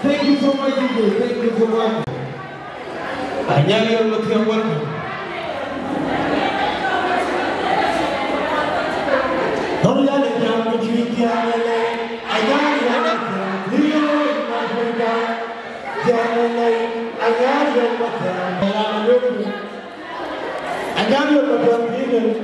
Thank you so much, DJ. Thank you so much. Anyang yang lebih awal. Kalau yang yang bercerita lele, anyang yang dia bercerita, jangan lele, anyang yang bercerita, anyang yang bercerita, ini.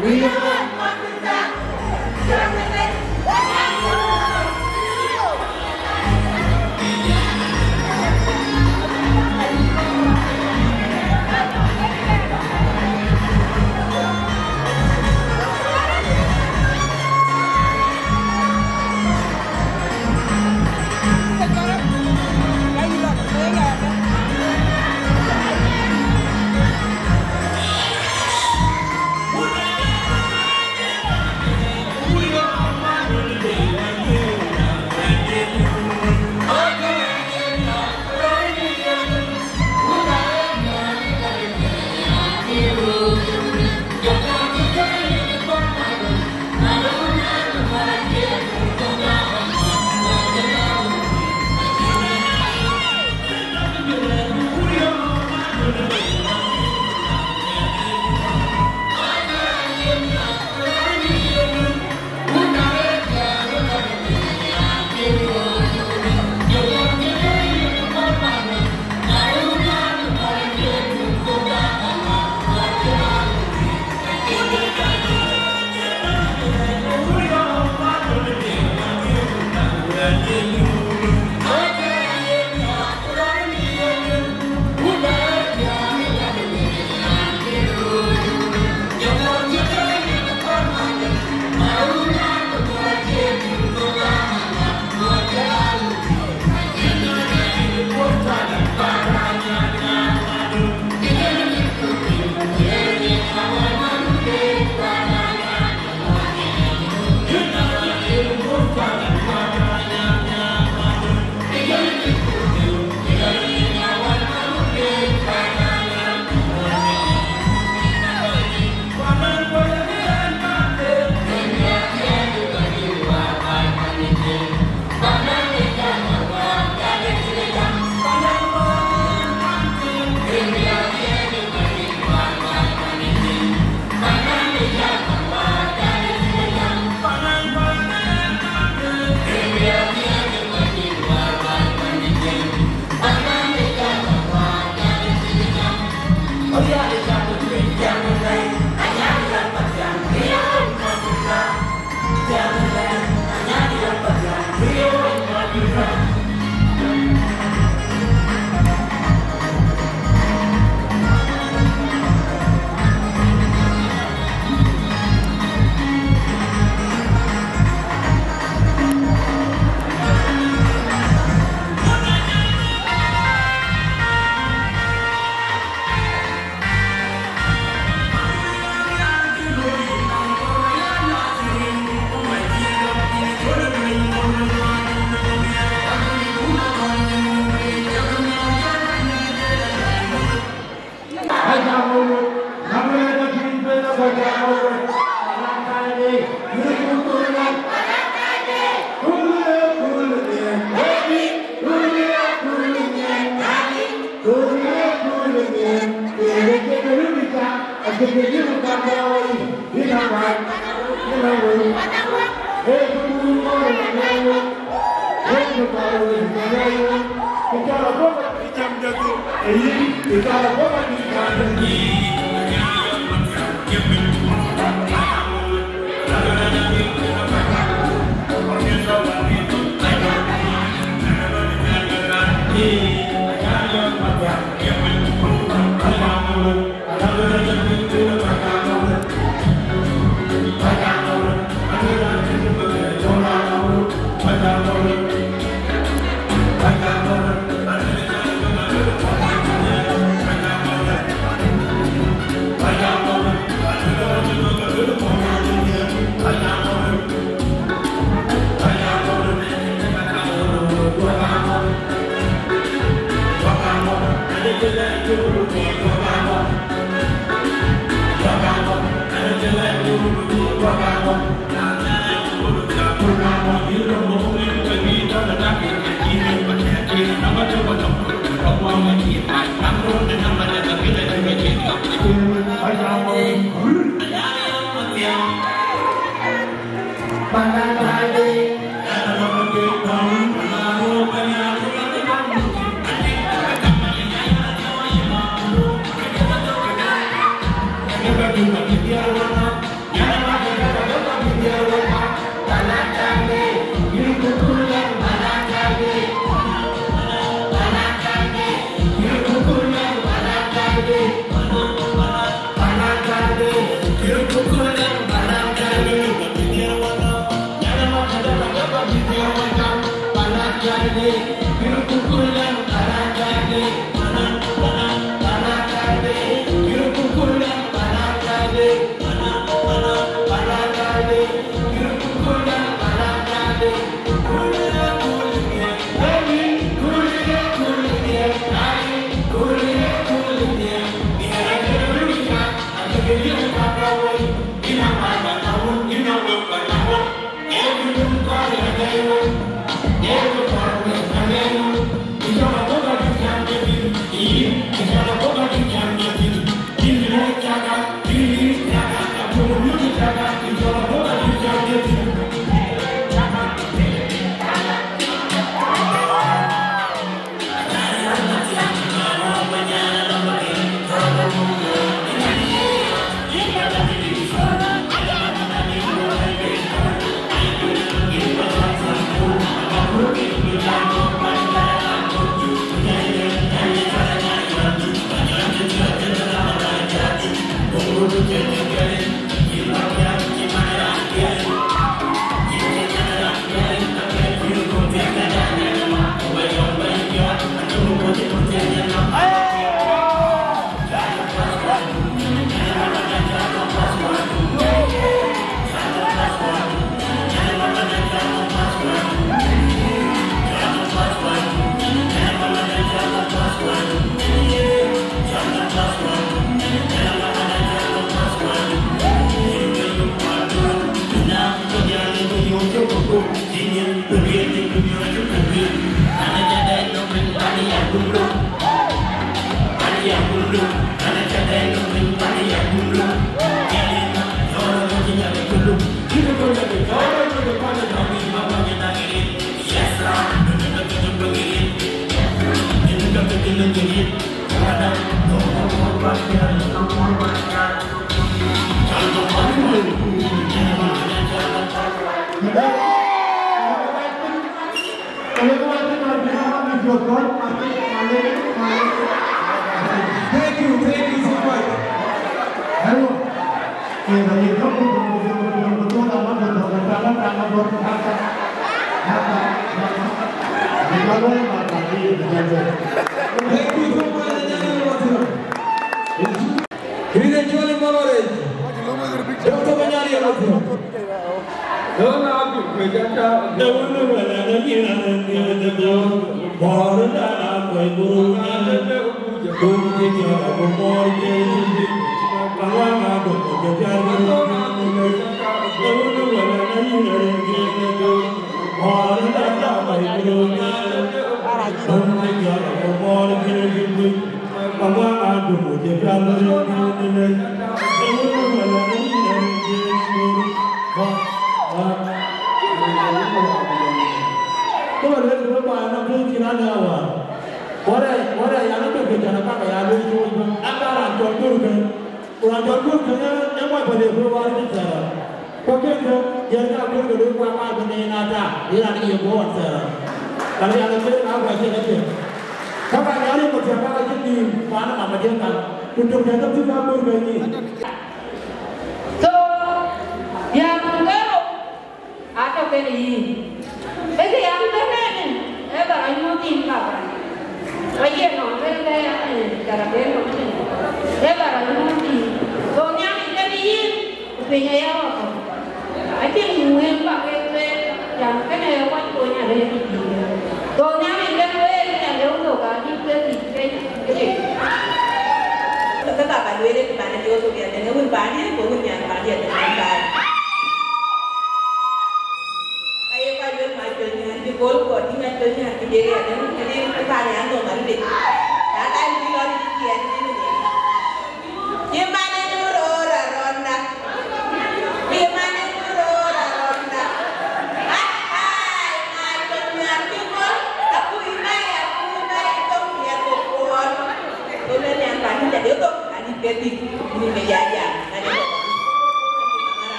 We are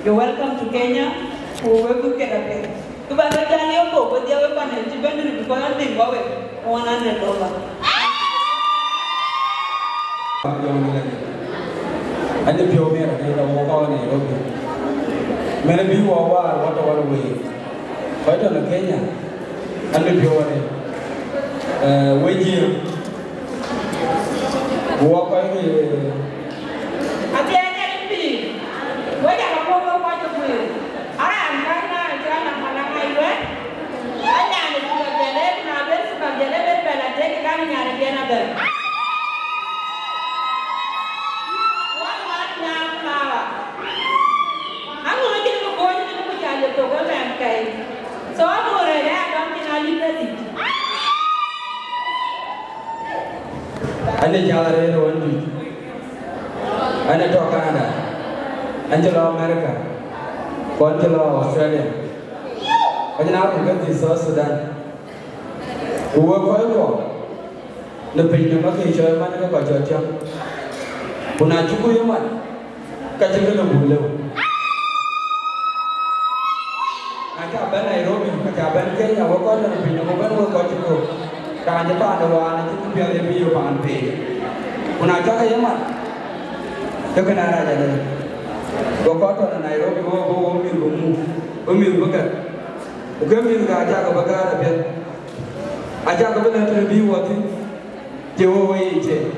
You're welcome to Kenya. Who will look at it? To buy a Daniel book, but the other one is dependent because I think $100. And the pure man, they don't walk on it. Many people are what way. Quite on Kenya. And the pure way walk on Anda jalan one week. Anda to Canada, Anda to America, Anda to Australia. Anda nak pergi South Sudan. Uang kau itu, lebih nama kerja mana ke kerja jam. Punah cukup yang mana? Kerja kena boleh. Kerja apa Nairobi, kerja apa Kenya, uang kau lebih nama uang kau cukup. Karena kita ada warna itu biar lebih yopan pe. Punah cakap yang mana? Dekat mana aja ni? Gua kau tu Nairobi, gua umil bukan. Gua umil kerja ke bagai apa? Aja ke benda tu lebih waktu jauh way je.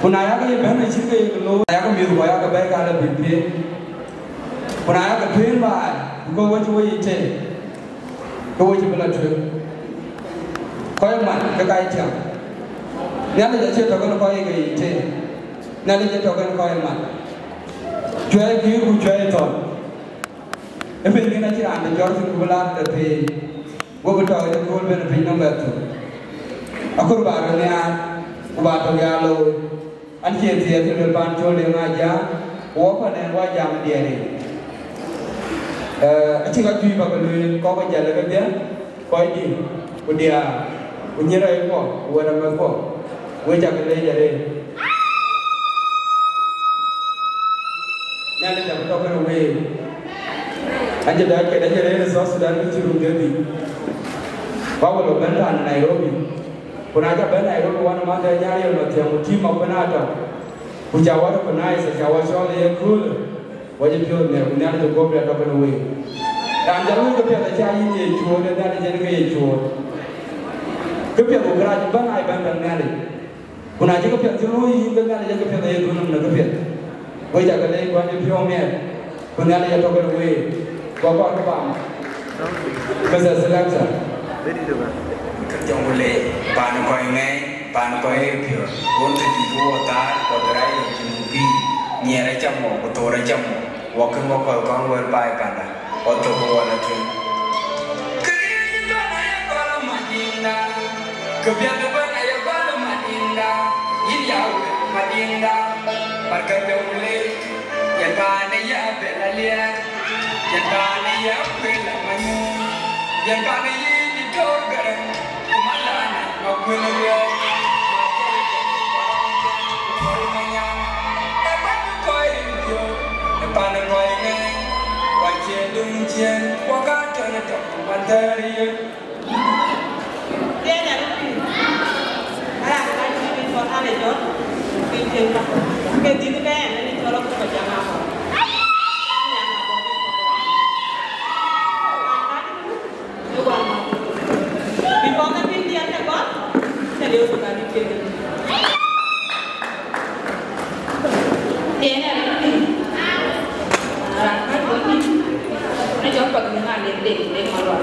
Punah yang ini benda cerita yang lo, yang umil gua yang kebaik ada bimpi. Punah yang kepin bah, gua wajib way je. Gua wajib bela tu. Kau yang mana? Dekai jam. Nanti jadi token kau yang gay je. Nanti jadi token kau yang mana? Jual kiu, jual ton. Tapi ini nanti anda jual tu bulan tapi, gua betul itu gua benar benar betul. Aku baru ni aku baru galau. Anjir dia tu lepas jual dia aja. Gua pun yang gua jam dia ni. Acing aku juga kalau kau berjalan ke dia, kau ini, dia. Punya raya kau, gua nama kau, gua jaga dia jadi. Nanti dapat tahu kan gua, anja dah kita jadi South Sudan itu rumah dia. Bawa lo benda Nairobi, pernah ada benda Nairobi wana mana nyari orang yang tim apa nada, pujawar pernah sejawat soal yang cool, wajib jual ni, punya ada juga berada pada gua. Dan jangan lupa kita cari je jual dan ada jadi kaya jual. Kepiye bukan bangai bandan nari, kuna ji ka pet ji lu yi ga ga ja ka pet ye dunum na ka pet wai ja ga le ko ni pyo me kuna le to ga we ko ko ka ba ka sa seleksa jong le pan ko ngai pan ko e pyo won te ti wo ta ko dra ye ti bi ni ra cham mo ko to ra cham wo kan wo ko kan wo bai pan da o to wo la tu kebiasa banyak baru madinda, ini jauh madinda, perkara jauhle, yang mana ya belalia, yang mana ya belamanyu, yang mana ya ditorgarang, kemalana aku lelia, Pan koi ngai, wajib dungjian, wakat jangan tak mandari. Ada jod, pinjam tak, pinjam tu kan, ini kalau kita jangan apa. Pinjam kan pinjam tak kan, saya lihat sudah pinjam. Dia ni, rakan tu ni, ni jod pakai dengan dek malu.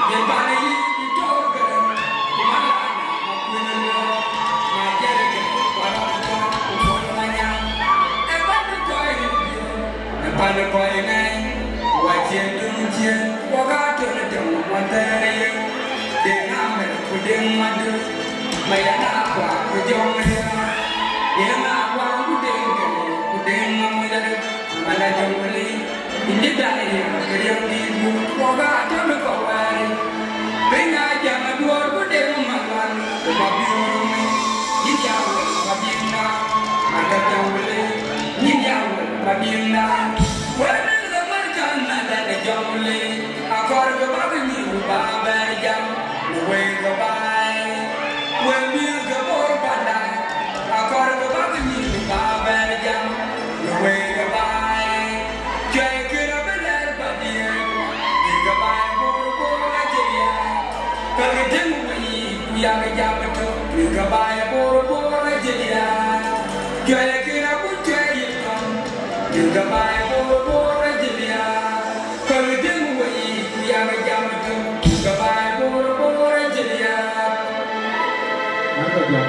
Yang madu maya na kwa kujong ya na kwa kudeng mamada mana jongli indi dai keriang di bu koga jom ko wai benga jama duor kudeng makan mabiur Nyawa babinda, ada jawle. Nyawa babinda, wala zamarkan ada jawle. Akor babini babar jam, we gobai, we mir gabor badai. Akor babini babar jam, we gobai. Jai kira benar badir, gobai bor bor aja. Kerjaan we yang jam itu. Goodbye, boy, Jaya. Jaya kira pun jaya kan. Goodbye, boy, Jaya. Kalau dia yang jam itu. Goodbye, boy, Jaya. Apa jam?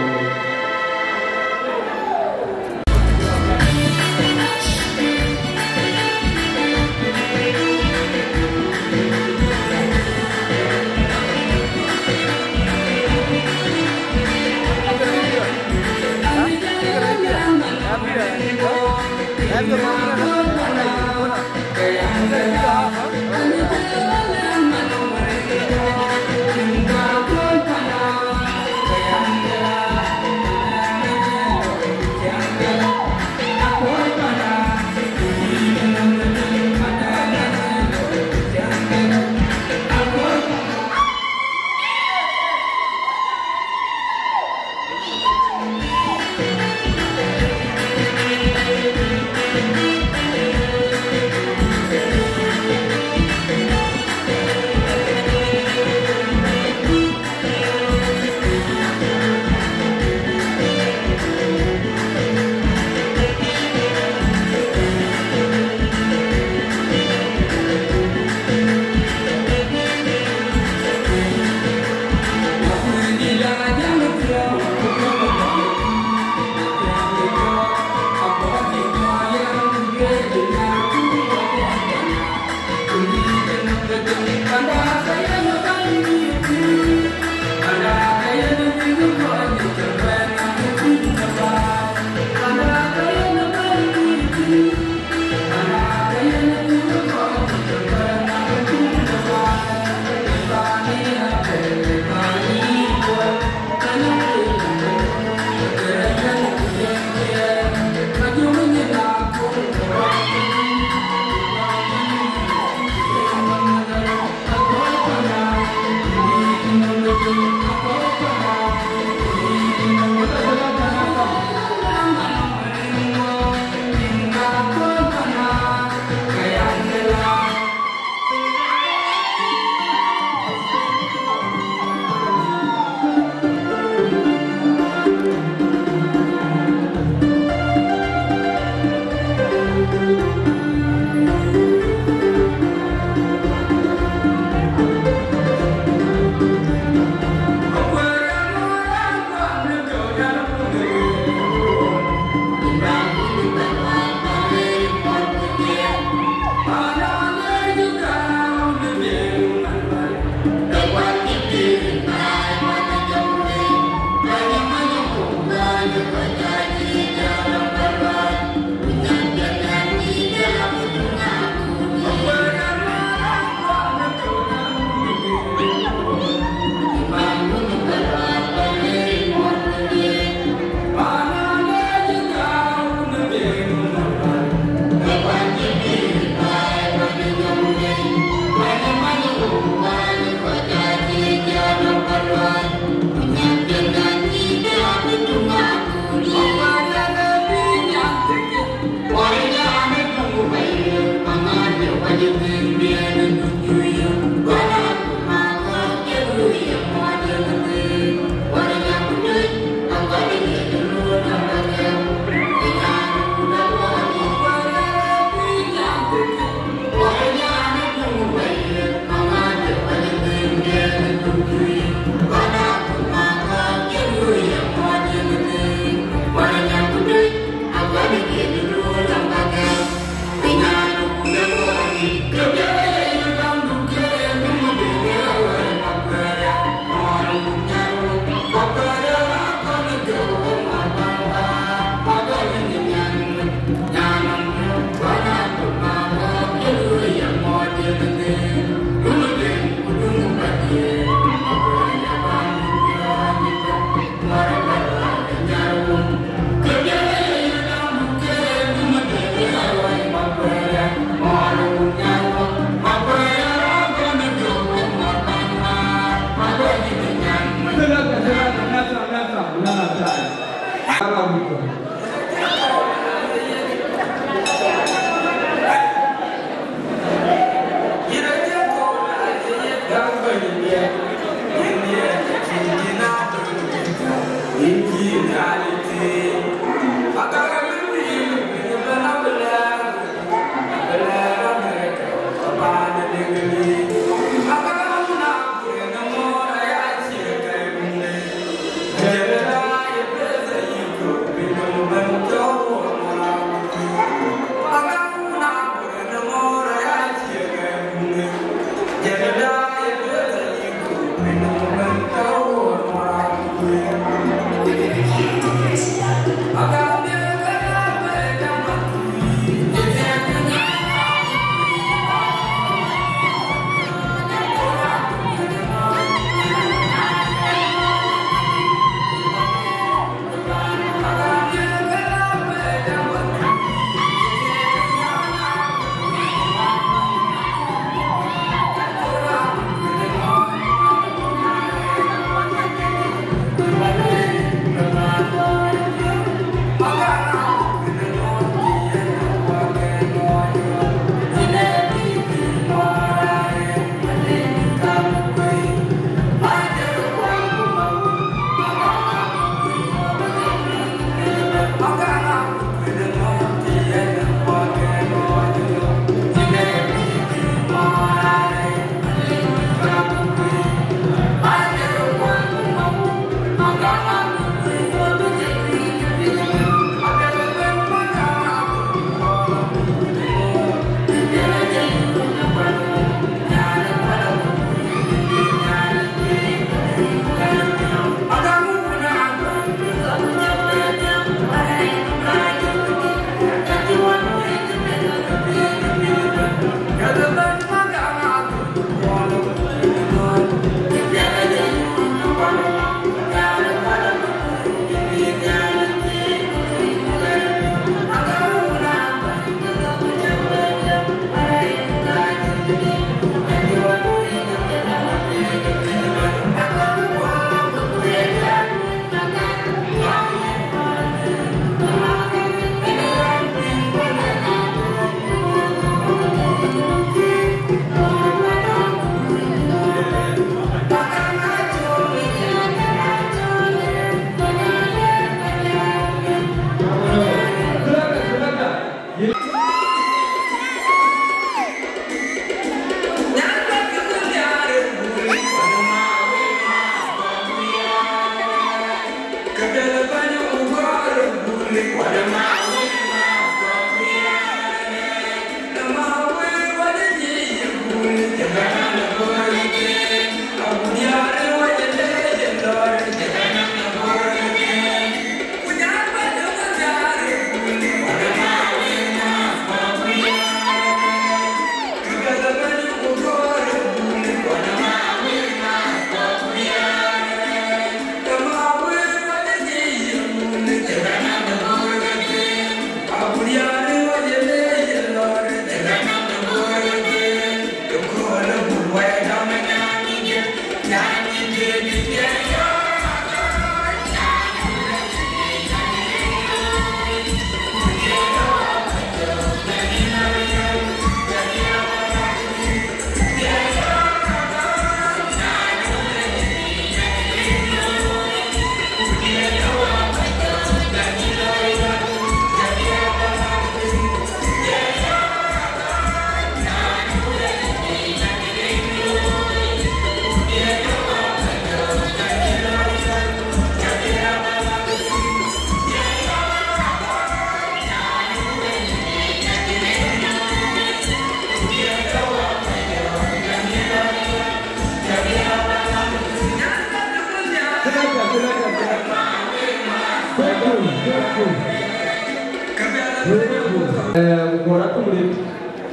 Gora kulit,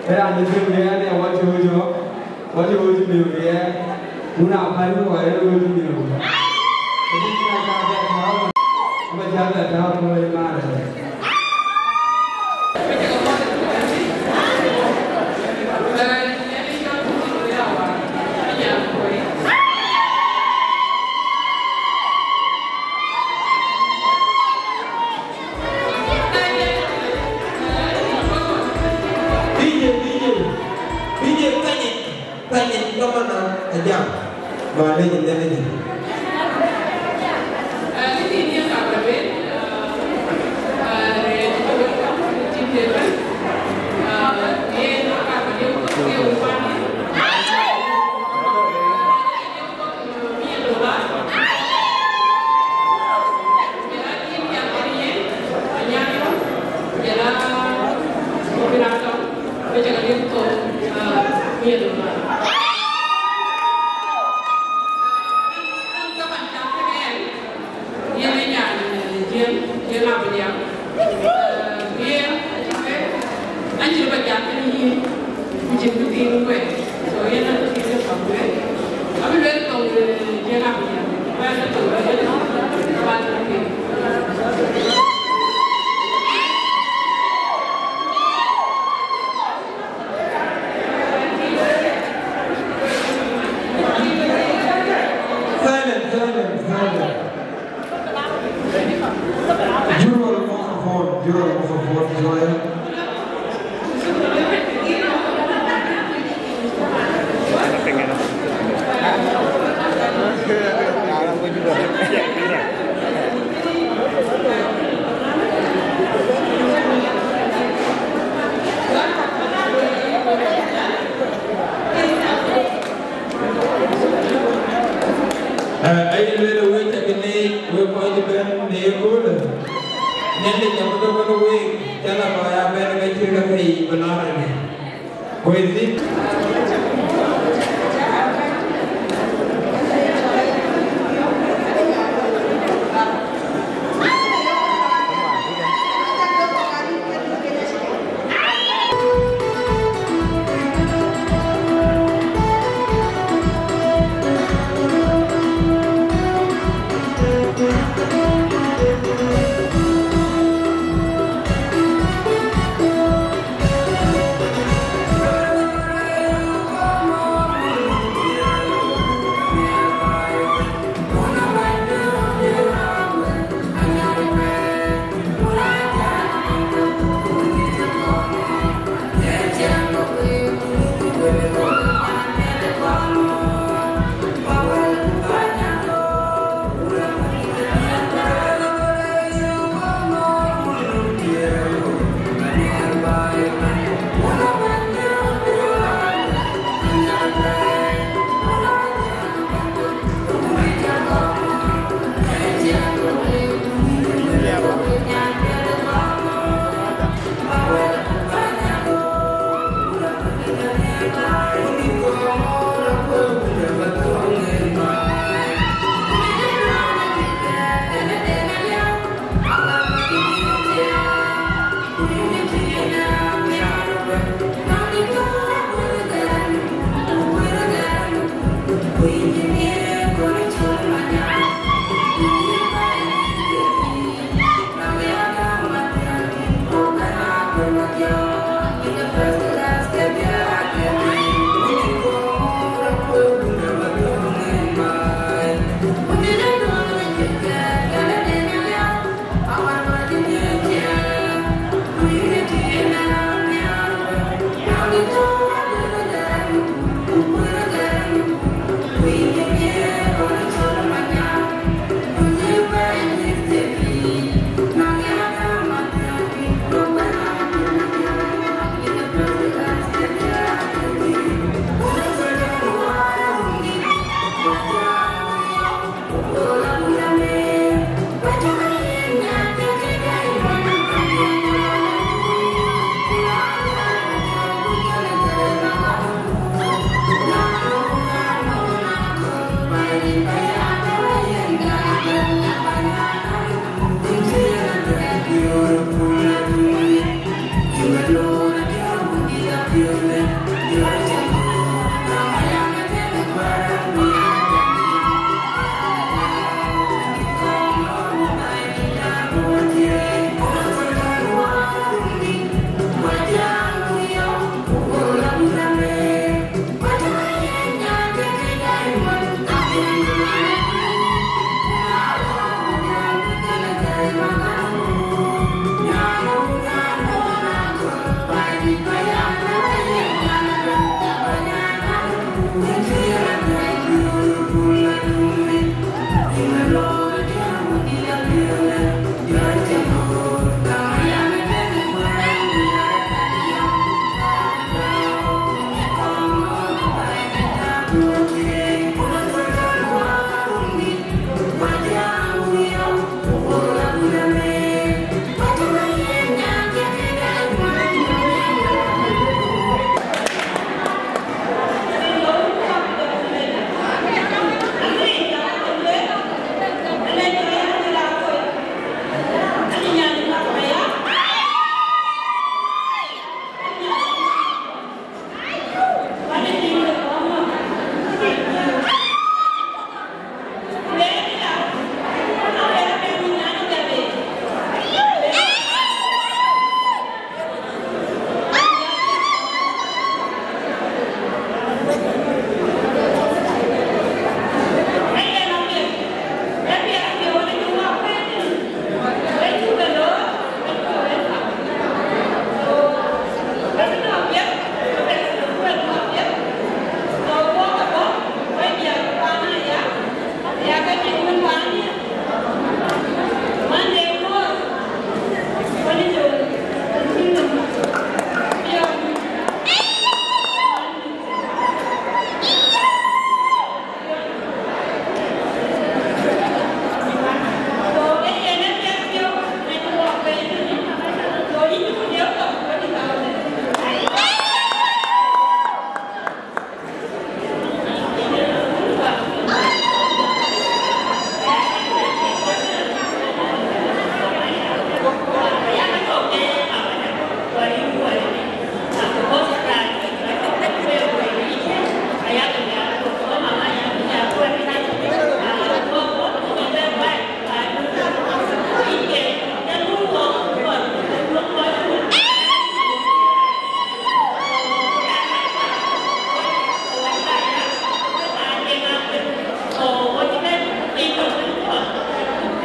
ada juga ni awak cuci dia, guna apa itu awak cuci dia. Jadi kita tahu, apa jaga tahu mulai mana. ben ne ko le nyande jamu ko we jala ba ya ben ga chira kai banana ne ko izi Oh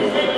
Yeah.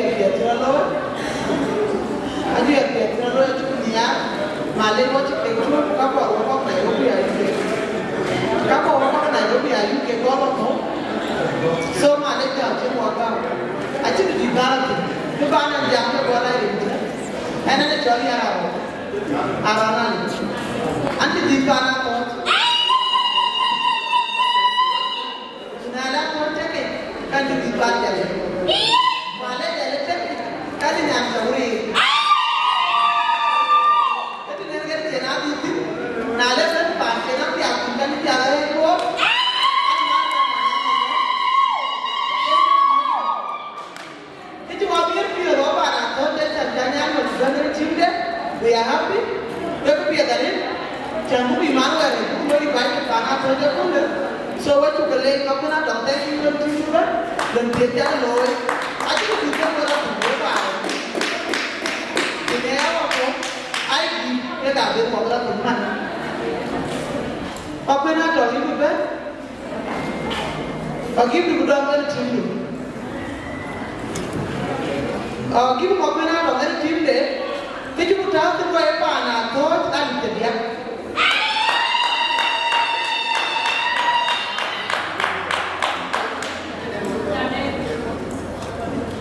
Pietrolo, Julia, Malemo, Capo, Nairobi, Capo, Nairobi, you can go home. So, Maleka, Jim Waka, I took the banana, the banana, what I did, and then the Jolly Arana, and the banana. Kan di belakang je, malah jadi tapi kan ini yang teruri. Jadi negara jenah itu, nalar kan pakai nanti aku kan tiada itu. Itu wabir pior apa? Atau jadi kerjanya macam mana cipta? Dia happy, tapi piadarin, jangan bimbang lagi. Kembali balik tanah saja pun. So what you believe kau kena dokter itu juga dan dia loy. Aja kita orang berapa? Ini apa? Aiki kita dah berapa bulan? Apa nak dokter itu ber? Agi itu bukan bercinta. Agi itu apa nak dokter cinta? Kita bukan tu apa nak kau tak dia.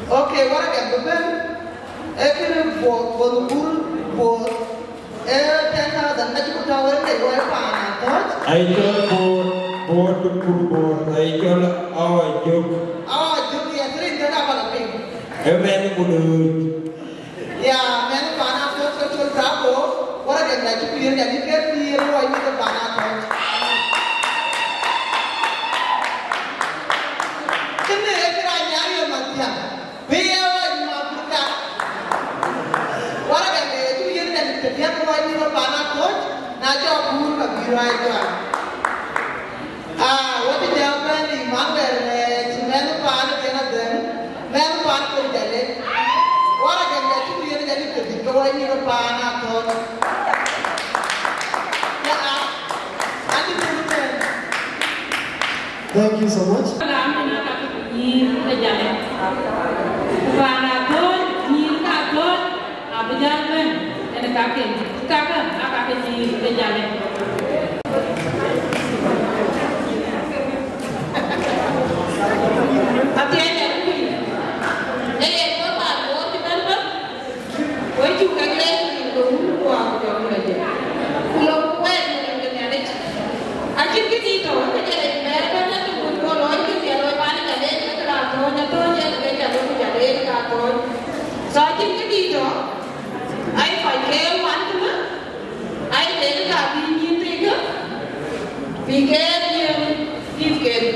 Okay, what I got the pen? Every for the bull for 10,000 medical tower, they go up on a thought. I told board to board. I told our joke. Our joke, yes, it's a thing. A man would. Yeah, man, Pana, so bravo. What I got like to clear that you get here, why you the Pana thought. Can they ever I marry a Matia? Dia kau ini berpanah coach, naja pun kebirai tuan. Waktu jawapan ni manggar, cuma panah kena dem, mana panah kau jadi. Orang yang jadi tu dia jadi kebi, kau ini berpanah coach. Ya, adi berusaha. Thank you so much. Panah coach, nyilka coach, apa jawapan? Kakek di berjalan. Apa yang jadi? Apa baru kita buat? Wajib kakek itu buat apa aja. Kalau buat mungkin ada. Ajar kita itu, kita mereka tu pun kalau kita kalau panik ada, kita kalau jadi kita jadi kalau. Sahaja kita itu. Ai phải kêu anh chứ mà ai đến cả vì nhiên thì cơ vì cái nhiều cái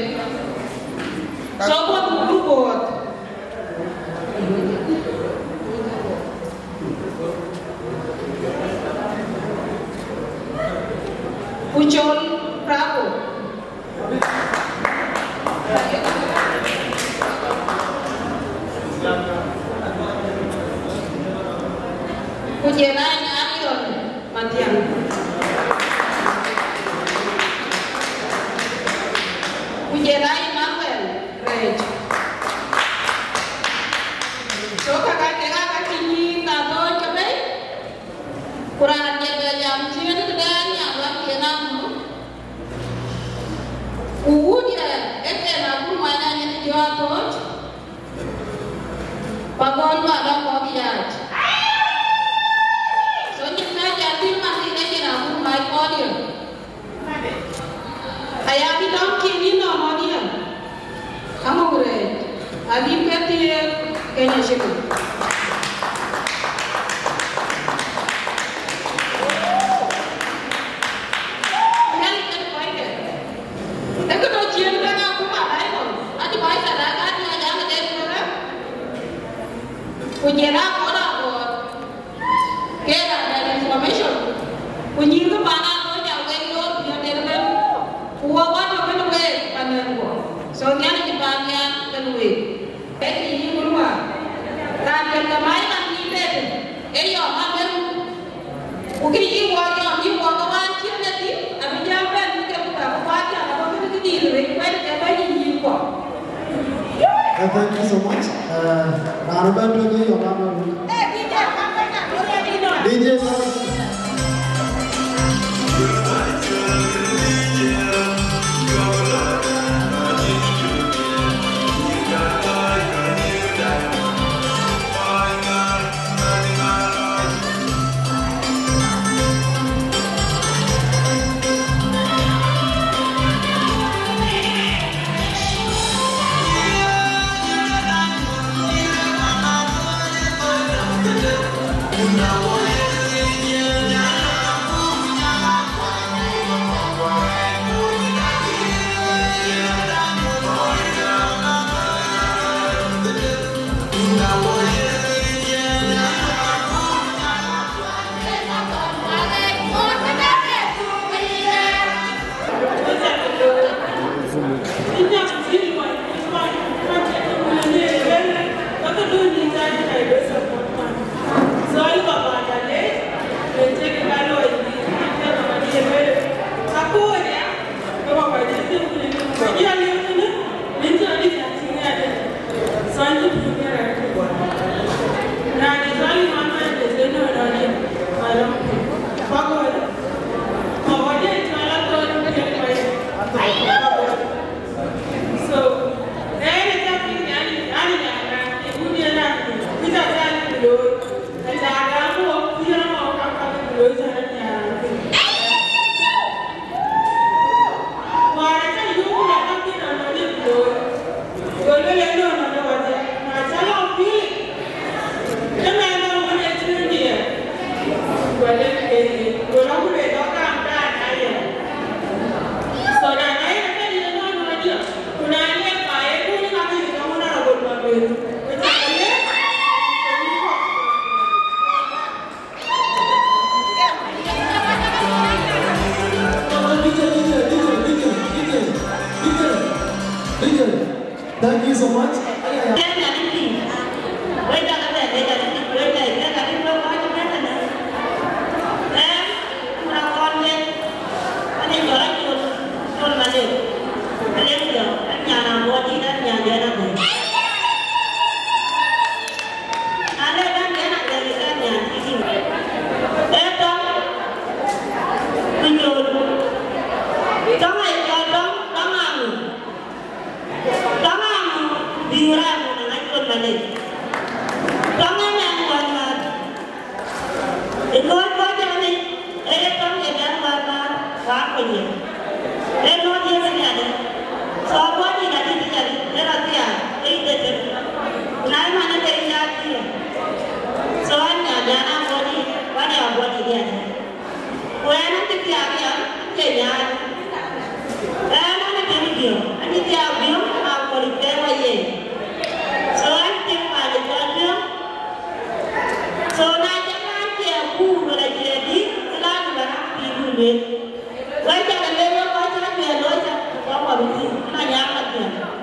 số một lúc một Puchol Bravo Kujerai Arion Matian Kujerai Manuel Reg So kakak kakak kini tato cabai kurang jaga jam cian kedan yang lagi namu dia aku mana yang jual tot pagol ada kau biar Ayah bilang kini nama dia, kamu boleh, adim ketiak kayaknya sih. Yang itu baik. Tapi kalau cium kan aku malah itu, ada baik ada kan yang ada di mana? Punya orang buat, kira ada information, punya itu mana? So dia ni dipanggil keluar. Ini keluar. Dan kemarin nanti deh. Iyo, ambil. Mungkin ini wajah kawan cip nanti. Abis jawapan kita buka wajah. Apa kita ni? Request apa ini kok? Thank you so much. Rano bantu je yo kamu. DJ Thank you so much. Hãy subscribe cho kênh Ghiền Mì Gõ để không bỏ lỡ những video hấp dẫn.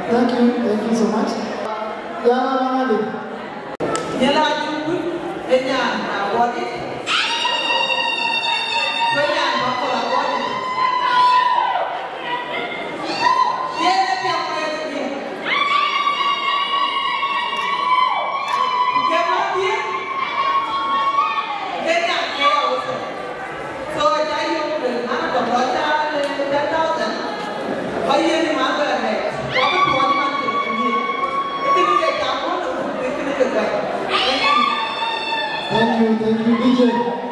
Thank you so much. Yeah, Manali. Nyala jubu, enya na body. Kwenya na kola body. Yeye pia kweli. Kema pia. Kenya kaya wote. So ajayo kuna ana kwa moja 10,000. Hayo ni mambo ya next. Kwa mtu wa mtu ni. Thank you, DJ.